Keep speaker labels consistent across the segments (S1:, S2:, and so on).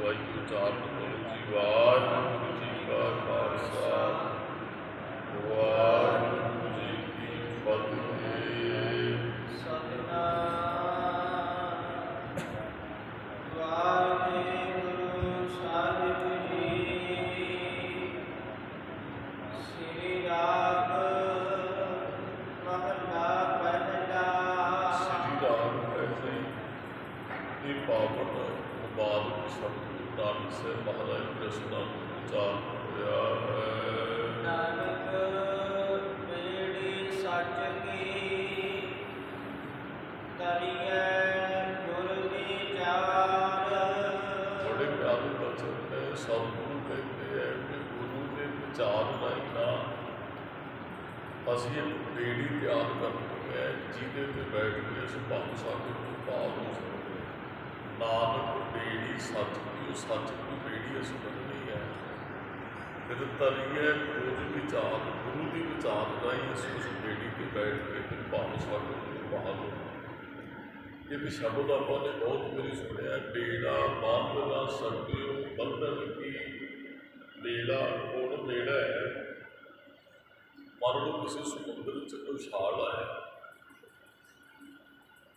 S1: ਵਾਹਿਗੁਰੂ ਚਾਰਨ ਗੁਰੂ ਜੀ ਵਾਹਿਗੁਰੂ ਜੀ ਕਾ ਖਾਲਸਾ ਵਾਹਿਗੁਰੂ ਜੀ ਕੀ ਫਤਿਹ।
S2: ਸਤਿਨਾਮ ਵਾਹਿਗੁਰੂ ਸਾਹਿਬ ਜੀ। ਸ੍ਰੀ ਰਾਗ ਮਹਲਾ ਪਹਿਲਾ।
S1: ਸ੍ਰੀ ਰਾਮ ਐਸੇ ਇਹ ਪਾਵਨ ਮੁਬਾਰਕ ਸ਼ਬਦ ਨਾਨਕ ਸਾਹਿਬ ਮਹਾਰਾਜ ਕ੍ਰਿਸ਼ਨ ਉਚਾਰਨ ਹੋਇਆ ਹੈ।
S2: ਨਾਨਕ ਮੇਰੀ ਸੱਚ ਕੀ ਤਰੀਐ ਗੁਰ ਵਿਚਾਰ।
S1: ਬੜੇ ਪਿਆਰੇ ਬਚਨ ਨੇ। ਸਤਿਗੁਰੂ ਕਹਿੰਦੇ ਹੈ ਕਿ ਗੁਰੂ ਦੇ ਵਿਚਾਰ ਨਾਲ ਨਾ ਅਸੀਂ ਇੱਕ ਬੇੜੀ ਤਿਆਰ ਕਰਨੀ ਹੈ ਜਿਹਦੇ ਤੇ ਬੈਠ ਕੇ ਅਸੀਂ ਭੰਗ ਸਕਦੇ ਨੂੰ ਪਾਰ ਹੋ ਸਕਦੇ। ਨਾਨਕ ਬੇੜੀ ਸੱਚ ਦੀ, ਉਹ ਸੱਚ ਦੀ ਬੇੜੀ ਅਸੀਂ ਮੰਨਣੀ ਹੈ। ਫਿਰ ਤਰੀਏ ਗੁਰੂ ਵਿਚਾਰ, ਗੁਰੂ ਦੀ ਵਿਚਾਰ ਰਾਹੀਂ ਅਸੀਂ ਉਸ ਬੇੜੀ ਤੇ ਬੈਠ ਕੇ ਫਿਰ ਭੰਗ ਸਕਦੇ ਨੂੰ ਪਾਰ ਹੋ। ਇਹ ਵੀ ਸ਼ਬਦ ਆਪਾਂ ਨੇ ਬਹੁਤ ਵਾਰੀ ਸੁਣਿਆ। ਬੇੜਾ ਬੰਦ ਨਾ ਸਕਿਓ ਬੰਧਨ ਕੀ। ਬੇੜਾ ਕੋਲ ਬੇੜਾ ਹੈ। ਮੰਨ ਲਓ ਕਿਸੇ ਸਮੁੰਦਰ 'ਚ ਕੋਈ ਛਾਲ ਆਏ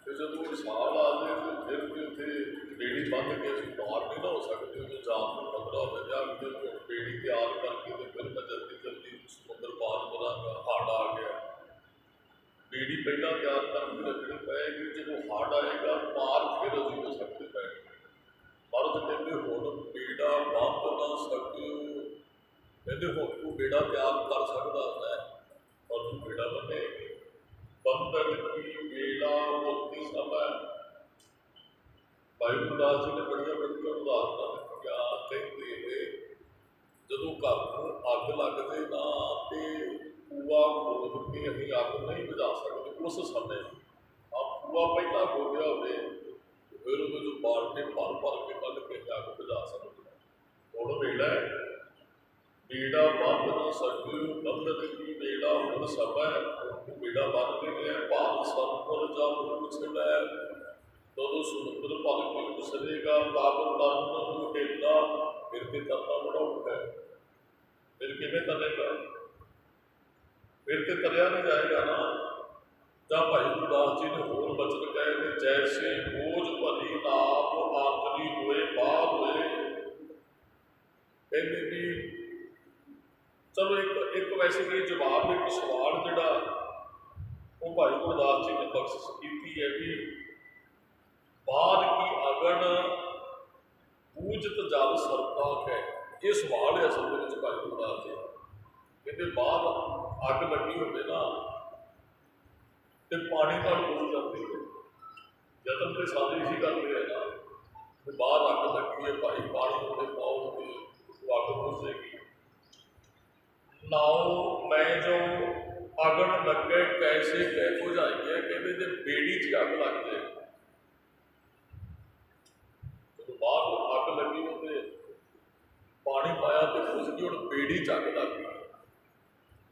S1: ਅਤੇ ਜਦੋਂ ਉਹ ਛਾਲ ਆ ਜਾਏ ਤਾਂ ਫਿਰ ਵੀ ਉੱਥੇ ਬੇੜੀ ਬੰਨ੍ਹ ਕੇ ਅਸੀਂ ਪਾਰ ਨਹੀਂ ਨਾ ਹੋ ਸਕਦੇ। ਉਹਨੂੰ ਜਾਣ ਨੂੰ ਖਤਰਾ ਹੋ ਜਾਂ ਕਿ ਹੁਣ ਬੇੜੀ ਤਿਆਰ ਕਰਕੇ ਅਤੇ ਫਿਰ ਮੈਂ ਜਲਦੀ ਜਲਦੀ ਸਮੁੰਦਰ ਪਾਰ ਕਰਾਂਗਾ, ਹੜ੍ਹ ਆ ਗਿਆ। ਬੇੜੀ ਪਹਿਲਾਂ ਤਿਆਰ ਕਰਕੇ ਰੱਖਣੀ ਪਏਗੀ। ਜਦੋਂ ਹੜ੍ਹ ਆਏਗਾ ਪਾਰ ਫਿਰ ਅਸੀਂ ਹੋ ਸਕਦੇ ਪਏਗੇ। ਮਹਾਰਾਜ ਕਹਿੰਦੇ ਹੁਣ ਬੇੜਾ ਬੰਦ ਨਾ ਸਕਿਓ। ਕਹਿੰਦੇ ਹੁਣ ਤੂੰ ਬੇੜਾ ਤਿਆਰ ਕਰ ਸਕਦਾ ਹੈ ਔਰ ਤੂੰ ਬੇੜਾ ਬੰਨੇਗੀ। ਬੰਧਨ ਕੀ ਬੇੜਾ ਮੁਕਤੀ ਸਭੈ। ਭਾਈ ਗੁਰਦਾਸ ਜੀ ਨੇ ਬੜੀਆਂ ਬੜੀਆਂ ਉਦਾਹਰਨਾਂ ਦਿੱਤੀਆਂ। ਕਹਿੰਦੇ ਜਦੋਂ ਘਰ ਨੂੰ ਅੱਗ ਲੱਗਦੇ ਨਾ ਤੇ ਕੂਆ ਖੋਦ ਕੇ ਅਸੀਂ ਅੱਗ ਨਹੀਂ ਬੁਝਾ ਸਕਦੇ। ਉਸ ਸਮੇਂ ਆ ਕੂਆ ਪਹਿਲਾਂ ਖੋਦਿਆ ਹੋਵੇ ਫਿਰ ਉਹਦੇ ਜੋ ਬਾਲਟੇ ਭਰ ਭਰ ਕੇ ਕੱਢ ਕੇ ਅੱਗ ਬੁਝਾ ਸਕਦੇ। ਹੁਣ ਵੇਲਾ ਹੈ ਬੇੜਾ ਬੰਦ ਨਾ ਸਕਿਓ ਬੰਧਨ ਕੀ ਬੇੜਾ ਹੁਣ ਸਭੈ। ਬੇੜਾ ਬੰਦ ਕੇ ਗਿਆ ਭਾਰ ਸੰਪਰ ਜਬ ਛੜੈ। ਜਦੋਂ ਸਮੁੰਦਰ ਭਰ ਕੇ ਉਸਰੇਗਾ ਤਬ ਤਨ ਨੂੰ ਢੇਲਾ। ਫਿਰ ਕੇ ਤਰਨਾ ਬੜਾ ਔਖਾ ਹੈ। ਫਿਰ ਕਿਵੇਂ ਤਰੇਗਾ? ਫਿਰ ਤੇ ਤਰਿਆ ਨਹੀਂ ਜਾਏਗਾ ਨਾ। ਜਾਂ ਭਾਈ ਗੁਰਦਾਸ ਜੀ ਨੇ ਹੋਰ ਬਚਨ ਕਹੇ ਕਿ ਜੈਸੇ ਬੋਝ ਭਰੀ ਨਾਪ ਆਤਰੀ ਹੋਏ ਬਾਹਰ ਹੋਏ। ਕਹਿੰਦੇ ਵੀ ਚਲੋ ਇੱਕ ਵੈਸੇ ਕਿ ਜਵਾਬ ਇੱਕ ਸਵਾਲ ਜਿਹੜਾ ਉਹ ਭਾਈ ਗੁਰਦਾਸ ਜੀ ਨੇ ਬਖਸ਼ਿਸ਼ ਕੀਤੀ ਹੈ ਵੀ ਬਾਦ ਕੀ ਅਗਨ ਬੂਝਤ ਜਲ ਸਰਤਾਖ ਹੈ। ਇਹ ਸਵਾਲ ਹੈ ਅਸਲ ਦੇ ਵਿੱਚ ਭਾਈ ਗੁਰਦਾਸ ਜੀ। ਕਹਿੰਦੇ ਬਾਹਰ ਅੱਗ ਲੱਗੀ ਹੋਵੇ ਨਾ ਤੇ ਪਾਣੀ ਨਾਲ ਬੁਝ ਜਾਂਦੀ ਹੈ। ਯਤਨ ਤੇ ਸਾਰੇ ਇਹੀ ਕਰਦੇ ਹੈ ਨਾ ਕਿ ਬਾਹਰ ਅੱਗ ਲੱਗੀ ਹੈ ਭਾਈ ਪਾਣੀ ਉਹਦੇ ਪਾਓ ਤੇ ਅੱਗ ਬੁਝੇਗੀ। ਨਾਉ ਮੈਂ ਜੋ ਅਗਨ ਲੱਗੇ ਕੈਸੇ ਕਹਿ ਬੁਝਾਈਏ। ਕਹਿੰਦੇ ਜੇ ਬੇੜੀ 'ਚ ਅੱਗ ਲੱਗ ਜਾਏ, ਜਦੋਂ ਬਾਹਰ ਅੱਗ ਲੱਗੀ ਉਹਦੇ ਪਾਣੀ ਪਾਇਆ ਤੇ ਬੁਝ ਗਈ। ਹੁਣ ਬੇੜੀ 'ਚ ਅੱਗ ਲੱਗ ਗਈ।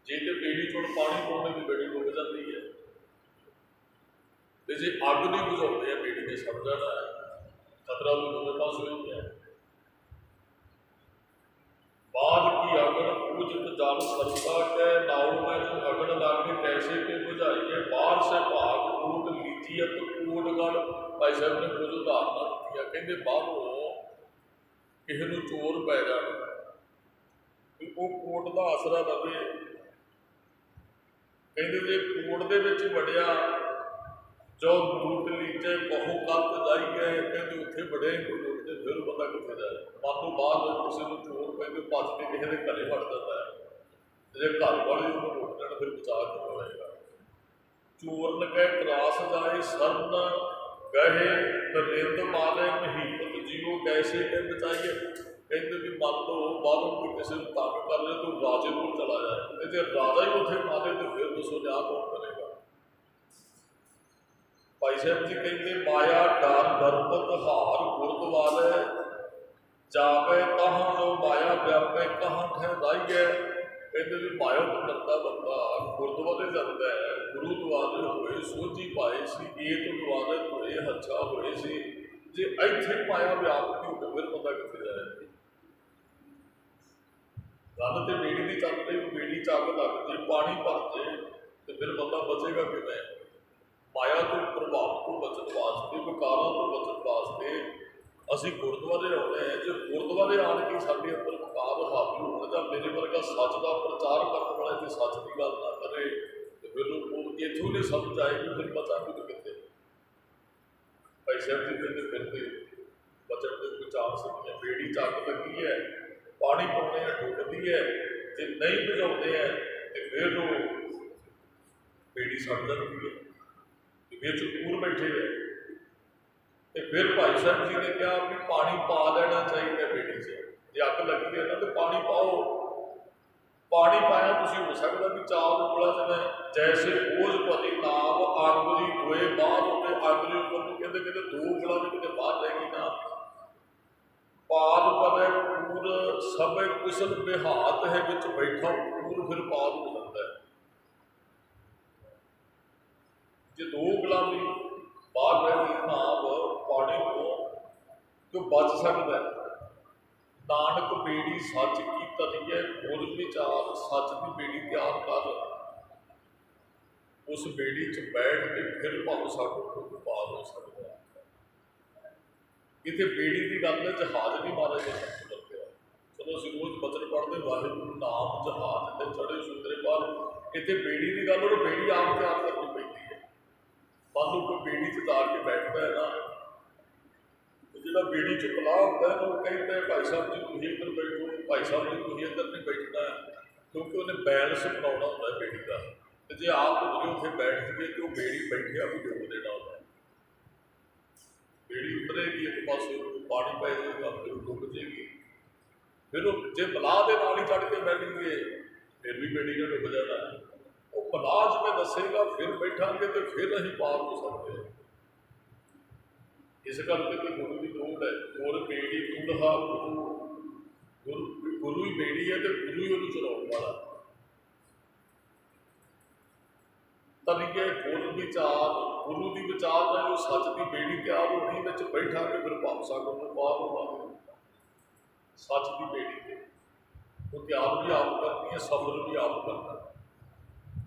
S1: ਜੇ ਤੇ ਬੇੜੀ 'ਚ ਹੁਣ ਪਾਣੀ ਪਾਉਣੇ ਦੀ ਬੇੜੀ ਡੁੱਬ ਜਾਂਦੀ ਹੈ ਤੇ ਜੇ ਅੱਗ ਨਹੀਂ ਬੁਝਾਉਂਦੇ ਆ ਬੇੜੀ ਨੇ ਸੜ ਜਾਣਾ ਹੈ। ਖਤਰਾ ਵੀ ਦੋਵੇਂ ਪਾਸੇ ਹੋ ਗਿਆ। ਬਾਦ ਕੀ ਅਗਨ ਬੂਝਤ ਜਲ ਸਰਤਾ ਕਹਿ ਨਾਉ ਮੈਂ ਜੋ ਅਗਨ ਲਾਗੇ ਕੈਸੇ ਕੇ ਬੁਝਾਈਏ। ਬਾਹਰ ਸੇ ਭਾਗ ਊਟ ਲੀਜੀਅਤ ਊਟਗੜ। ਭਾਈ ਸਾਹਿਬ ਨੇ ਕੁਝ ਉਦਾਹਰਨਾਂ ਦਿੱਤੀਆਂ। ਕਹਿੰਦੇ ਬਾਹਰੋਂ ਕਿਸੇ ਨੂੰ ਚੋਰ ਪੈ ਜਾਣ ਵੀ ਉਹ ਕੋਟ ਦਾ ਆਸਰਾ ਲਵੇ। ਕਹਿੰਦੇ ਜੇ ਕੋਟ ਦੇ ਵਿੱਚ ਵੜਿਆ ਜੋ ਲੂਟ ਲੀਜੇ ਬਹੁ ਕੱਤ ਜਾਈਏ। ਕਹਿੰਦੇ ਉੱਥੇ ਬੜੇ ਲੁੱਟਦੇ ਫਿਰ ਬੰਦਾ ਕਿੱਥੇ ਜਾਏ। ਮਨ ਤੋਂ ਬਾਅਦ ਕਿਸੇ ਨੂੰ ਚੋਰ ਕਹਿੰਦੇ ਭੱਜ ਕੇ ਕਿਸੇ ਦੇ ਘਰੇ ਵੜ ਜਾਂਦਾ ਹੈ। ਜੇ ਘਰ ਵਾਲੇ ਉਹਨੂੰ ਲੁੱਟ ਲੈਣ ਫਿਰ ਬਚਾ ਕੇ ਹੋਏਗਾ। ਚੋਰ ਲਗੇ ਤਰਾਸ ਜਾਏ ਸਰਨ ਗਹੇ ਨਰਿੰਦ ਮਾਲੇ ਮਹੀਪਤ ਜੀਓ ਕੈਸੇ ਕੇ ਬਚਾਈਏ। ਕਹਿੰਦੇ ਵੀ ਮੰਨ ਲਓ ਬਾਹਰੋਂ ਕੋਈ ਕਿਸੇ ਨੂੰ ਤੰਗ ਕਰ ਲੈ ਤੂੰ ਰਾਜੇ ਕੋਲ ਚਲਾ ਜਾਏ ਤੇ ਜੇ ਰਾਜਾ ਹੀ ਉੱਥੇ ਮਾਰੇ ਤੇ ਫਿਰ ਦੱਸੋ ਨਿਆਂ ਕੌਣ ਕਰੇਗਾ। ਭਾਈ ਸਾਹਿਬ ਜੀ ਕਹਿੰਦੇ ਮਾਇਆ ਡਰ ਦਰਪਤ ਹਾਰ ਗੁਰਦੁਆਰੇ ਜਾਵੇ ਤਹਾਂ ਜੋ ਮਾਇਆ ਵਿਆਪੇ ਕਹਾਂ ਠਹਿ ਰਾਈਏ। ਕਹਿੰਦੇ ਵੀ ਮਾਇਆ ਤੋਂ ਡਰਦਾ ਬੰਦਾ ਗੁਰਦੁਆਰੇ ਜਾਂਦਾ ਹੈ। ਗੁਰੂ ਦੁਆਰੇ ਹੋਏ ਸੋਝੀ ਪਾਏ ਸੀ ਏਕ ਦੁਆਰੇ ਧੋਏ ਹੱਛਾ ਹੋਏ ਸੀ। जे ਇੱਥੇ ਮਾਇਆ ਵਿਆਪਕ ਹੋ ਕੇ ਫਿਰ ਬੰਦਾ ਕਿੱਥੇ ਜਾਏ। ਗੱਲ ਤੇ ਬੇੜੀ ਦੀ ਚੱਲ ਰਹੀ, ਉਹ ਬੇੜੀ ਚ ਅੱਗ ਲੱਗ ਜੇ, ਪਾਣੀ ਭਰ ਜੇ ਤੇ ਫਿਰ ਬੰਦਾ ਬਚੇਗਾ ਕਿਵੇਂ। ਮਾਇਆ ਤੋਂ ਪ੍ਰਭਾਵ ਤੋਂ ਬਚਣ ਵਾਸਤੇ, ਵਿਕਾਰਾਂ ਤੋਂ ਬਚਣ ਵਾਸਤੇ ਅਸੀਂ ਗੁਰਦੁਆਰੇ ਆਉਂਦੇ ਹਾਂ। ਜੇ ਗੁਰਦੁਆਰੇ ਆਣ ਕੇ ਸਾਡੇ ਅੰਦਰ ਵਿਕਾਰ ਹਾਵੀ ਹੋਣ ਜਾਂ ਮੇਰੇ ਵਰਗਾ ਸੱਚ ਦਾ ਪ੍ਰਚਾਰ ਕਰਨ ਵਾਲਾ ਜੇ ਸੱਚ ਦੀ ਗੱਲ ਨਾ ਕਰੇ ਤੇ ਫਿਰ ਉਹ ਇੱਥੋਂ ਨਹੀਂ ਸਮਝ ਆਏਗੀ, ਫਿਰ ਬਚਾਂਗੇ ਕਿੱਥੇ। ਭਾਈ ਸਾਹਿਬ ਜੀ ਕਹਿੰਦੇ ਫਿਰਦੇ ਬਚਣ ਦੇ ਕੋਈ ਚਾਂਸ ਨਹੀਂ ਹੈ। ਬੇੜੀ ਚ ਅੱਗ ਲੱਗੀ ਹੈ, ਪਾਣੀ ਪਾਉਣੇ ਆ ਡੁੱਬਦੀ ਹੈ, ਜੇ ਨਹੀਂ ਬੁਝਾਉਂਦੇ ਹੈ ਤੇ ਫਿਰ ਉਹ ਬੇੜੀ ਸੜ ਜਾਂਦੀ ਹੈ, ਵਿੱਚ ਪੂਰ ਬੈਠੇ ਹੈ। ਤੇ ਫਿਰ ਭਾਈ ਸਾਹਿਬ ਜੀ ਨੇ ਕਿਹਾ ਵੀ ਪਾਣੀ ਪਾ ਲੈਣਾ ਚਾਹੀਦਾ ਬੇੜੀ 'ਚ। ਜੇ ਅੱਗ ਲੱਗੀ ਹੈ ਨਾ ਤੇ ਪਾਣੀ ਪਾਓ। ਪਾਣੀ ਪਾਇਆ ਤੁਸੀਂ ਹੋ ਸਕਦਾ ਵੀ ਚਾਰ ਉਂਗਲਾਂ ਜਿਵੇਂ ਜੈਸੇ ਬੋਝ ਪਤੀ ਨਾਮ ਆਂਗੁਲੀ ਦੋਏ ਬਾਹਰ ਹੁੰਦੇ, ਆਂਗੁਲੀ ਉੱਪਰ ਨੂੰ ਕਹਿੰਦੇ ਕਹਿੰਦੇ ਦੋ ਉਂਗਲਾਂ ਵੀ ਕਿਤੇ ਬਾਹਰ ਰਹਿ ਗਈ ਨਾ। ਪਾਦ ਪਵੇ ਪੂਰ ਸਭੇ ਕੁਸਲ ਬਿਹਾਤ ਹੈ, ਵਿੱਚ ਬੈਠਾ ਪੂਰ ਫਿਰ ਪਾਦ ਹੋ ਜਾਂਦਾ ਹੈ। ਜੇ ਦੋ ਉਂਗਲਾਂ ਵੀ ਬਾਹਰ ਰਹਿ ਗਈ ਨਾਮ ਪਾਣੀ ਤੋਂ ਬਚ ਸਕਦਾ। ਨਾਨਕ ਬੇੜੀ ਸੱਚ ਕੀ ਤਰੀਏ, ਗੁਰ ਵਿਚਾਰ ਸੱਚ ਦੀ ਬੇੜੀ ਤਿਆਰ ਕਰ। ਉਸ ਬੇੜੀ 'ਚ ਬੈਠ ਕੇ ਫਿਰ ਭਾਵੇਂ ਸਾਡਾ ਪਾਰ ਹੋ ਸਕਦਾ। ਇੱਥੇ ਬੇੜੀ ਦੀ ਗੱਲ ਹੈ, ਜਹਾਜ਼ ਨਹੀਂ ਮਾਰੇ ਜਾ ਸਕਦੇ। ਚਲੋ ਅਸੀਂ ਰੋਜ਼ ਬਚਨ ਪੜ੍ਹਦੇ ਵਾਹਿਗੁਰੂ ਨਾਮ ਜਹਾਜ਼ ਤੇ ਚੜੇ ਸੁੰਦਰੇ ਪਾਰ। ਇੱਥੇ ਬੇੜੀ ਦੀ ਗੱਲ, ਉਹ ਬੇੜੀ ਆਪ ਤਿਆਰ ਕਰਨੀ ਪੈਂਦੀ ਹੈ। ਮੰਨ ਲਓ ਕੋਈ ਬੇੜੀ 'ਚ ਤਾਰ ਕੇ ਬੈਠਦਾ ਹੈ ਨਾ, ਜਿਹੜਾ ਬੇੜੀ 'ਚ ਪਲਾਹ ਹੁੰਦਾ ਹੈ ਉਹ ਕਹਿੰਦਾ ਭਾਈ ਸਾਹਿਬ ਜੀ ਤੁਸੀਂ ਇੱਧਰ ਬੈਠੋ, ਭਾਈ ਸਾਹਿਬ ਜੀ ਤੁਸੀਂ ਇੱਧਰ ਨਹੀਂ ਬੈਠਣਾ, ਕਿਉਂਕਿ ਉਹਨੇ ਬੈਲੈਂਸ ਬਣਾਉਣਾ ਹੁੰਦਾ ਬੇੜੀ ਦਾ। ਤੇ ਜੇ ਆਪ ਤੁਸੀਂ ਉੱਥੇ ਬੈਠ ਜਾਈਏ ਤੇ ਉਹ ਬੇੜੀ ਬੈਠਿਆ ਵੀ ਡੁੱਬ ਦੇਣਾ ਹੁੰਦਾ। ਬੇੜੀ ਉਤਰੇਗੀ ਇੱਕ ਪਾਸੇ, ਪਾਣੀ ਪੈ ਜਾਏਗਾ, ਫਿਰ ਉਹ ਡੁੱਬ ਜਾਏਗੀ। ਫਿਰ ਉਹ ਜੇ ਪਲਾਹ ਦੇ ਨਾਲ ਹੀ ਚੜ੍ਹ ਕੇ ਬੈਠेंगे ਫਿਰ ਵੀ ਬੇੜੀ ਨਾਲ ਡੁੱਬ ਜਾਣਾ। ਉਹ ਪਲਾਹ ਜਿਵੇਂ ਦੱਸੇਗਾ ਫਿਰ ਬੈਠਾਂਗੇ ਤੇ ਫਿਰ ਅਸੀਂ ਪਾਰ ਹੋ ਸਕਦੇ ਹਾਂ। ਇਸ ਕਰਕੇ ਕਿ ਗੁਰੂ ਦੀ ਲੋੜ ਹੈ। ਗੁਰ ਬੇੜੀ ਤੁਲਹਾ ਗੁਰੂ ਹੀ ਬੇੜੀ ਹੈ ਤੇ ਗੁਰੂ ਹੀ ਉਹਨੂੰ ਚਲਾਉਣ ਵਾਲਾ। ਤਰੀਕੇ ਗੁਰ ਵਿਚਾਰ, ਗੁਰੂ ਦੀ ਵਿਚਾਰ ਨਾਲ ਸੱਚ ਦੀ ਬੇੜੀ ਤਿਆਰ ਹੋਣੀ, ਵਿੱਚ ਬੈਠਾਂਗੇ ਫਿਰ ਭਾਵਸਾ ਨੂੰ ਪਾਰ ਹੋਵਾਂਗੇ। ਸੱਚ ਦੀ ਬੇੜੀ ਤੇ ਉਹ ਤਿਆਰ ਵੀ ਆਪ ਕਰਨੀ ਹੈ, ਸਬਰ ਵੀ ਆਪ ਕਰਨਾ।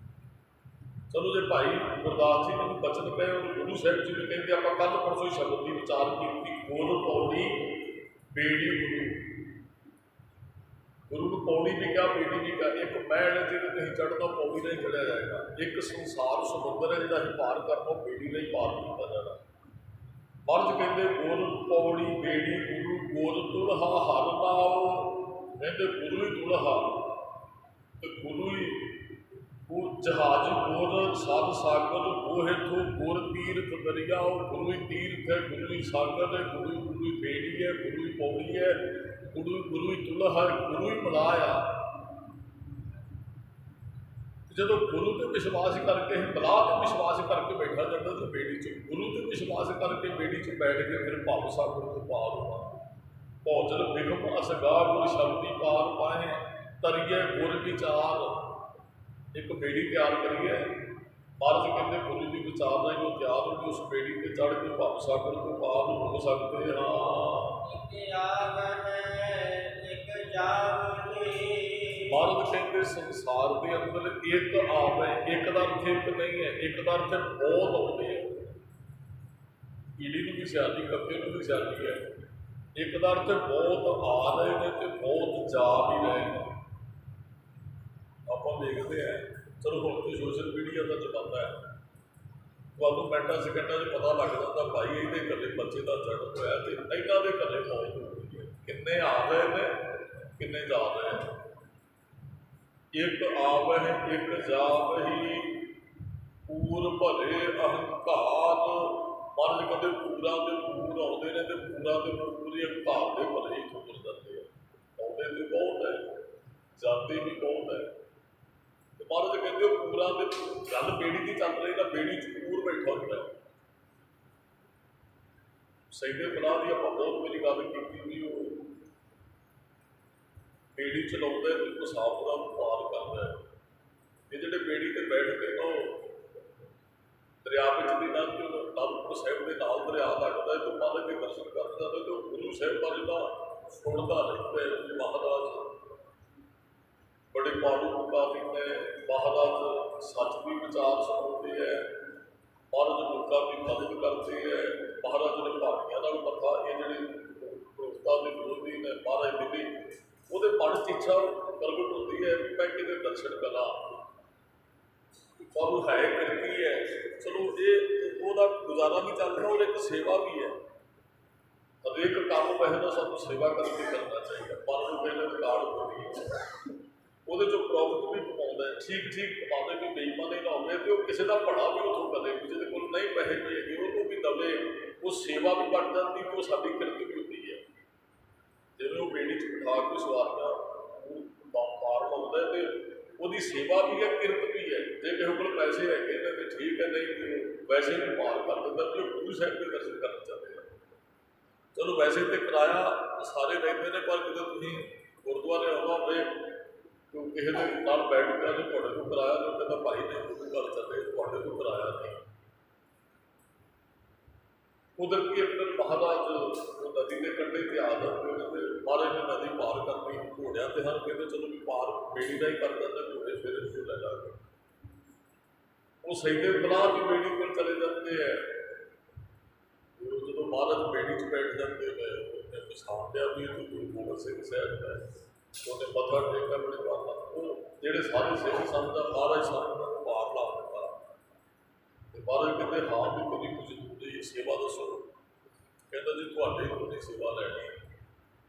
S1: ਚਲੋ ਜੇ ਭਾਈ ਗੁਰਦਾਸ ਜੀ ਨੂੰ ਬਚਨ ਪਏ, ਉਹ ਗੁਰੂ ਸਾਹਿਬ ਜੀ ਨੂੰ ਕਹਿੰਦੇ ਆਪਾਂ ਕੱਲ੍ਹ ਪਰਸੋਂ ਹੀ ਸ਼ਬਦ ਦੀ ਵਿਚਾਰ ਕੀਤੀ। ਗੁਰ ਪੌੜੀ ਬੇੜੀ ਗੁਰੂ ਨੂੰ ਪੌੜੀ ਵੀ ਕਿਹਾ, ਬੇੜੀ ਵੀ ਕਿਹਾ। ਇੱਕ ਮਹਿਲ ਹੈ ਜਿਹਦੇ ਤੁਸੀਂ ਚੜ੍ਹਨਾ, ਪੌੜੀ ਨਾਲ ਹੀ ਚੜ੍ਹਿਆ ਜਾਏਗਾ। ਇੱਕ ਸੰਸਾਰ ਸਮੁੰਦਰ ਹੈ ਜਿਹੜਾ ਅਸੀਂ ਪਾਰ ਕਰਨਾ, ਬੇੜੀ ਨਾਲ ਹੀ ਪਾਰ ਕੀਤਾ ਜਾਣਾ। ਮਰਜ ਕਹਿੰਦੇ ਗੁਰ ਪੌੜੀ ਬੇੜੀ ਗੁਰੂ ਗੁਰ ਤੁਲਹਾ ਹਰ ਨਾਮ, ਕਹਿੰਦੇ ਗੁਰੂ ਹੀ ਤੁਲਹਾ ਤੇ ਗੁਰੂ ਹੀ ਉਹ ਜਹਾਜ਼। ਗੁਰ ਸਤ ਸਾਗਰ ਗੋਹੇ ਤੋਂ ਗੁਰ ਤੀਰਥ ਦਰਿਆ, ਉਹ ਗੁਰੂ ਹੀ ਤੀਰਥ ਹੈ, ਗੁਰੂ ਹੀ ਸਾਗਰ ਹੈ, ਗੁਰੂ ਹੀ ਬੇੜੀ ਹੈ, ਗੁਰੂ ਹੀ ਪੌੜੀ ਹੈ, ਗੁਰੂ ਹੀ ਤੁਲਹਾ ਹੈ, ਗੁਰੂ ਹੀ ਮਲਾਹ ਆ। ਜਦੋਂ ਗੁਰੂ ਤੇ ਵਿਸ਼ਵਾਸ ਕਰਕੇ ਅਸੀਂ ਮਲਾਹ ਤੇ ਵਿਸ਼ਵਾਸ ਕਰਕੇ ਬੈਠਾ ਜਾਂਦਾ ਤੇ ਬੇੜੀ 'ਚ, ਗੁਰੂ ਤੇ ਵਿਸ਼ਵਾਸ ਕਰਕੇ ਬੇੜੀ 'ਚ ਬੈਠ ਕੇ ਫਿਰ ਭਾਵ ਸਾਗਰ ਤੋਂ ਪਾਰ ਹੋਣਾ। ਭੌਜਲ ਬਿਖਮ ਅਸਗਾ ਗੁਰ ਸ਼ਬਦੀ ਪਾਰ ਪਾਏ, ਤਰੀਏ ਗੁਰ ਵਿਚਾਰ। ਇੱਕ ਬੇੜੀ ਤਿਆਰ ਕਰੀਏ। ਮਹਾਰਾਜ ਕਹਿੰਦੇ ਗੁਰੂ ਦੀ ਵਿਚਾਰ ਨਾਲ ਜੋ ਤਿਆਰ ਹੋ ਕੇ ਉਸ ਬੇੜੀ ਤੇ ਚੜ੍ਹ ਕੇ ਭਾਵ ਸਾਗਰ ਤੋਂ ਪਾਰ ਹੋ ਸਕਦੇ ਹਾਂ। ਮਹਾਰਾਜ ਕਹਿੰਦੇ ਸੰਸਾਰ ਦੇ ਅੰਦਰ ਇੱਕ ਆਵੇ, ਇੱਕ ਦਾ ਅਰਥ ਇੱਕ ਨਹੀਂ ਹੈ, ਇੱਕ ਦਾ ਅਰਥ ਬਹੁਤ ਆਉਂਦੇ ਹੈ। ਕੀੜੀ ਨੂੰ ਵੀ ਸਿਆਣੀ, ਕੱਕੇ ਨੂੰ ਵੀ ਸਿਆਣੀ ਹੈ। ਇੱਕ ਦਾ ਅਰਥ ਬਹੁਤ ਆ ਰਹੇ ਨੇ ਤੇ ਬਹੁਤ ਜਾ ਵੀ ਰਹੇ ਨੇ। ਆਪਾਂ ਦੇਖਦੇ ਹਾਂ, ਚਲੋ ਹੁਣ ਤੇ ਸੋਸ਼ਲ ਮੀਡੀਆ ਦਾ ਜ਼ਮਾਨਾ ਹੈ, ਤੁਹਾਨੂੰ ਮਿੰਟਾਂ ਸੈਕਿੰਡਾਂ 'ਚ ਪਤਾ ਲੱਗ ਜਾਂਦਾ ਭਾਈ ਇਹਦੇ ਇਕੱਲੇ ਬੱਚੇ ਦਾ ਜਨਮ ਹੋਇਆ ਤੇ ਇਹਨਾਂ ਦੇ ਇਕੱਲੇ ਮੌਤ ਹੋ ਗਈ ਹੈ। ਕਿੰਨੇ ਆ ਰਹੇ ਨੇ, ਕਿੰਨੇ ਜਾ ਰਹੇ ਨੇ। ਇੱਕ ਆਵਹਿ ਇੱਕ ਜਾਵਹਿ ਪੂਰ ਭਰੇ ਅਹੰਕਾਰ। ਮਨ ਕਹਿੰਦੇ ਪੂਰਾ ਤੇ ਪੂਰ ਆਉਂਦੇ ਨੇ ਤੇ ਪੂਰਾ ਤੇ ਪੂਰੀ ਹੰਕਾਰ ਦੇ ਭਰੇ ਹੀ ਤੁਰ ਜਾਂਦੇ ਆ। ਆਉਂਦੇ ਤੇ ਬਹੁਤ ਹੈ, ਜਾਂਦੇ ਵੀ ਬਹੁਤ ਹੈ। ਤੇ ਮਹਾਰਾਜ ਕਹਿੰਦੇ ਉਹ ਪੂਰਾ ਤੇ ਗੱਲ ਬੇੜੀ ਦੀ ਚੱਲ ਰਹੀ ਨਾ, ਬੇੜੀ 'ਚ ਪੂਰ ਬੈਠਾ ਹੁੰਦਾ। ਸੈਦੇ ਬਲਾ ਦੀ ਆਪਾਂ ਬਹੁਤ ਮੇਰੀ ਗੱਲ ਕੀਤੀ ਵੀ ਉਹ ਬੇੜੀ ਚਲਾਉਂਦਾ ਤੇ ਮੁਸਾਫਰ ਦਾ ਪਾਰ ਕਰਦਾ ਹੈ। ਇਹ ਜਿਹੜੇ ਬੇੜੀ ਤੇ ਬੈਠ ਕੇ ਉਹ ਦਰਿਆ ਵਿੱਚ ਦੀ ਲੰਘ ਕੇ ਅਨੰਦਪੁਰ ਸਾਹਿਬ ਦੇ ਨਾਲ ਦਰਿਆ ਲੱਗਦਾ ਤੇ ਮਹਾਰਾਜ ਦੇ ਦਰਸ਼ਨ ਕਰਨ ਜਾਂਦੇ ਤੇ ਉਹ ਗੁਰੂ ਸਾਹਿਬ ਬਾਰੇ ਤਾਂ ਸੁਣਦਾ ਰਹਿੰਦਾ ਹੈ। ਮਹਾਰਾਜ ਬੜੇ ਪਾਲੂ ਮੁਕਾਬਲੇ ਨੇ, ਮਹਾਰਾਜ ਸੱਚ ਦੀ ਵਿਚਾਰ ਸੁਣਾਉਂਦੇ ਹੈ, ਮਹਾਰਾਜ ਲੋਕਾਂ ਦੀ ਮਦਦ ਕਰਦੇ ਹੈ। ਮਹਾਰਾਜ ਨੇ ਭਾਰਤੀਆਂ ਨਾਲ ਮੱਥਾ, ਇਹ ਜਿਹੜੇ ਪ੍ਰੋਗਤਾ ਦੇ ਵਿਰੋਧੀ ਨੇ ਮਹਾਰਾਜ ਦਿੱਲੀ, ਉਹਦੇ ਮਨ 'ਚ ਇੱਛਾ ਪ੍ਰਗਟ ਹੁੰਦੀ ਹੈ ਵੀ ਮੈਂ ਕਿਤੇ ਦਰਸ਼ਨ ਕਰਾਂ, ਪਰ ਉਹ ਹੈ ਕਰਦੀ ਹੈ। ਚਲੋ ਇਹ ਉਹਦਾ ਗੁਜ਼ਾਰਾ ਵੀ ਚੱਲਦਾ ਔਰ ਇੱਕ ਸੇਵਾ ਵੀ ਹੈ। ਹਰੇਕ ਕੰਮ ਵੈਸੇ ਤਾਂ ਸਾਨੂੰ ਸੇਵਾ ਕਰਕੇ ਕਰਨਾ ਚਾਹੀਦਾ, ਪਰ ਉਹ ਪਹਿਲੇ ਰਿਕਾਰਡ ਹੁੰਦੀ ਹੈ, ਉਹਦੇ 'ਚੋਂ ਪ੍ਰੋਫਿਟ ਵੀ ਕਮਾਉਂਦਾ ਹੈ, ਠੀਕ ਠੀਕ ਕਮਾਉਂਦੇ ਵੀ ਬੇਈਮਾਨੀ ਨਾ ਹੋਵੇ ਅਤੇ ਉਹ ਕਿਸੇ ਦਾ ਭਲਾ ਵੀ ਉੱਥੋਂ ਕਰੇ, ਜਿਹਦੇ ਕੋਲ ਨਹੀਂ ਪੈਸੇ ਵੀ ਹੈਗੇ ਉਹਨੂੰ ਵੀ ਦਵੇ, ਉਹ ਸੇਵਾ ਵੀ ਬਣ ਜਾਂਦੀ ਅਤੇ ਉਹ ਸਾਡੀ ਕਿਰਤ ਵੀ ਹੁੰਦੀ ਹੈ। ਜਿਵੇਂ ਉਹ ਬੇੜੀ 'ਚ ਬਿਠਾ ਕੇ ਸਵਾਰੀਆਂ ਪਾਰ ਲਾਉਂਦਾ ਅਤੇ ਉਹਦੀ ਸੇਵਾ ਵੀ ਹੈ, ਕਿਰਤ ਵੀ ਹੈ। ਜੇ ਕਿਸੇ ਕੋਲ ਪੈਸੇ ਹੈਗੇ ਨੇ ਤਾਂ ਠੀਕ ਹੈ, ਨਹੀਂ ਵੈਸੇ ਵੀ ਪਾਰ ਕਰ ਦਿੰਦਾ ਕਿ ਉਹ ਗੁਰੂ ਸਾਹਿਬ ਦੇ ਦਰਸ਼ਨ ਕਰਨਾ ਚਾਹੁੰਦੇ ਆ। ਚਲੋ ਵੈਸੇ ਤਾਂ ਕਿਰਾਇਆ ਸਾਰੇ ਲੈਂਦੇ ਨੇ, ਪਰ ਜਦੋਂ ਤੁਸੀਂ ਗੁਰਦੁਆਰੇ ਆਉਣਾ ਹੋਵੇ ਕਿਉਂ ਕਿਸੇ ਦੇ ਨਾਲ ਬੈਠ ਕੇ ਤੁਹਾਡੇ ਤੋਂ ਕਿਰਾਇਆ ਨਹੀਂ, ਕਹਿੰਦਾ ਭਾਈ ਨਹੀਂ ਗੁਰੂ ਘਰ ਚੱਲੇ, ਤੁਹਾਡੇ ਤੋਂ ਕਿਰਾਇਆ ਨਹੀਂ। ਕੁਦਰਤੀ ਆਪਣੇ ਮਹਾਰਾਜ ਉਹ ਨਦੀ ਦੇ ਕੰਢੇ ਤੇ ਆ ਜਾਂਦੇ ਨੇ, ਮਹਾਰਾਜ ਨੇ ਨਦੀ ਪਾਰ ਕਰਨੀ, ਘੋੜਿਆਂ ਤੇ ਹਨ, ਕਹਿੰਦੇ ਚਲੋ ਵੀ ਪਾਰ ਬੇੜੀ ਦਾ ਹੀ ਕਰ ਜਾਂਦਾ, ਘੋੜੇ ਫਿਰ ਇਹਨੂੰ ਲੈ ਜਾ ਕੇ ਉਹ ਸਹੀਦੇ ਬਲਾ ਵੀ ਬੇੜੀ ਕੋਲ ਚਲੇ ਜਾਂਦੇ ਹੈ। ਜਦੋਂ ਮਹਾਰਾਜ ਬੇੜੀ 'ਚ ਬੈਠ ਜਾਂਦੇ ਨੇ, ਉਹਨੇ ਪਛਾਣ ਲਿਆ ਵੀ ਇਹ ਗੁਰੂ ਗੋਬਿੰਦ ਸਿੰਘ ਸਾਹਿਬ ਹੈ, ਉਹਨੇ ਮੱਥਾ ਟੇਕਿਆ ਬੜੀ ਬਾਤ, ਉਹ ਜਿਹੜੇ ਸਾਰੇ ਸਿੱਖ ਸਮਝਦਾ ਮਹਾਰਾਜ ਸਾਨੂੰ ਪਾਰ ਲਾ ਦਿੱਤਾ। ਅਤੇ ਮਹਾਰਾਜ ਕਹਿੰਦੇ ਹਾਂ ਵੀ ਕਦੀ ਕੁਝ ਦੀ ਸੇਵਾ ਦੱਸੋ, ਕਹਿੰਦਾ ਜੀ ਤੁਹਾਡੇ ਤੋਂ ਨਹੀਂ ਸੇਵਾ ਲੈਣੀ,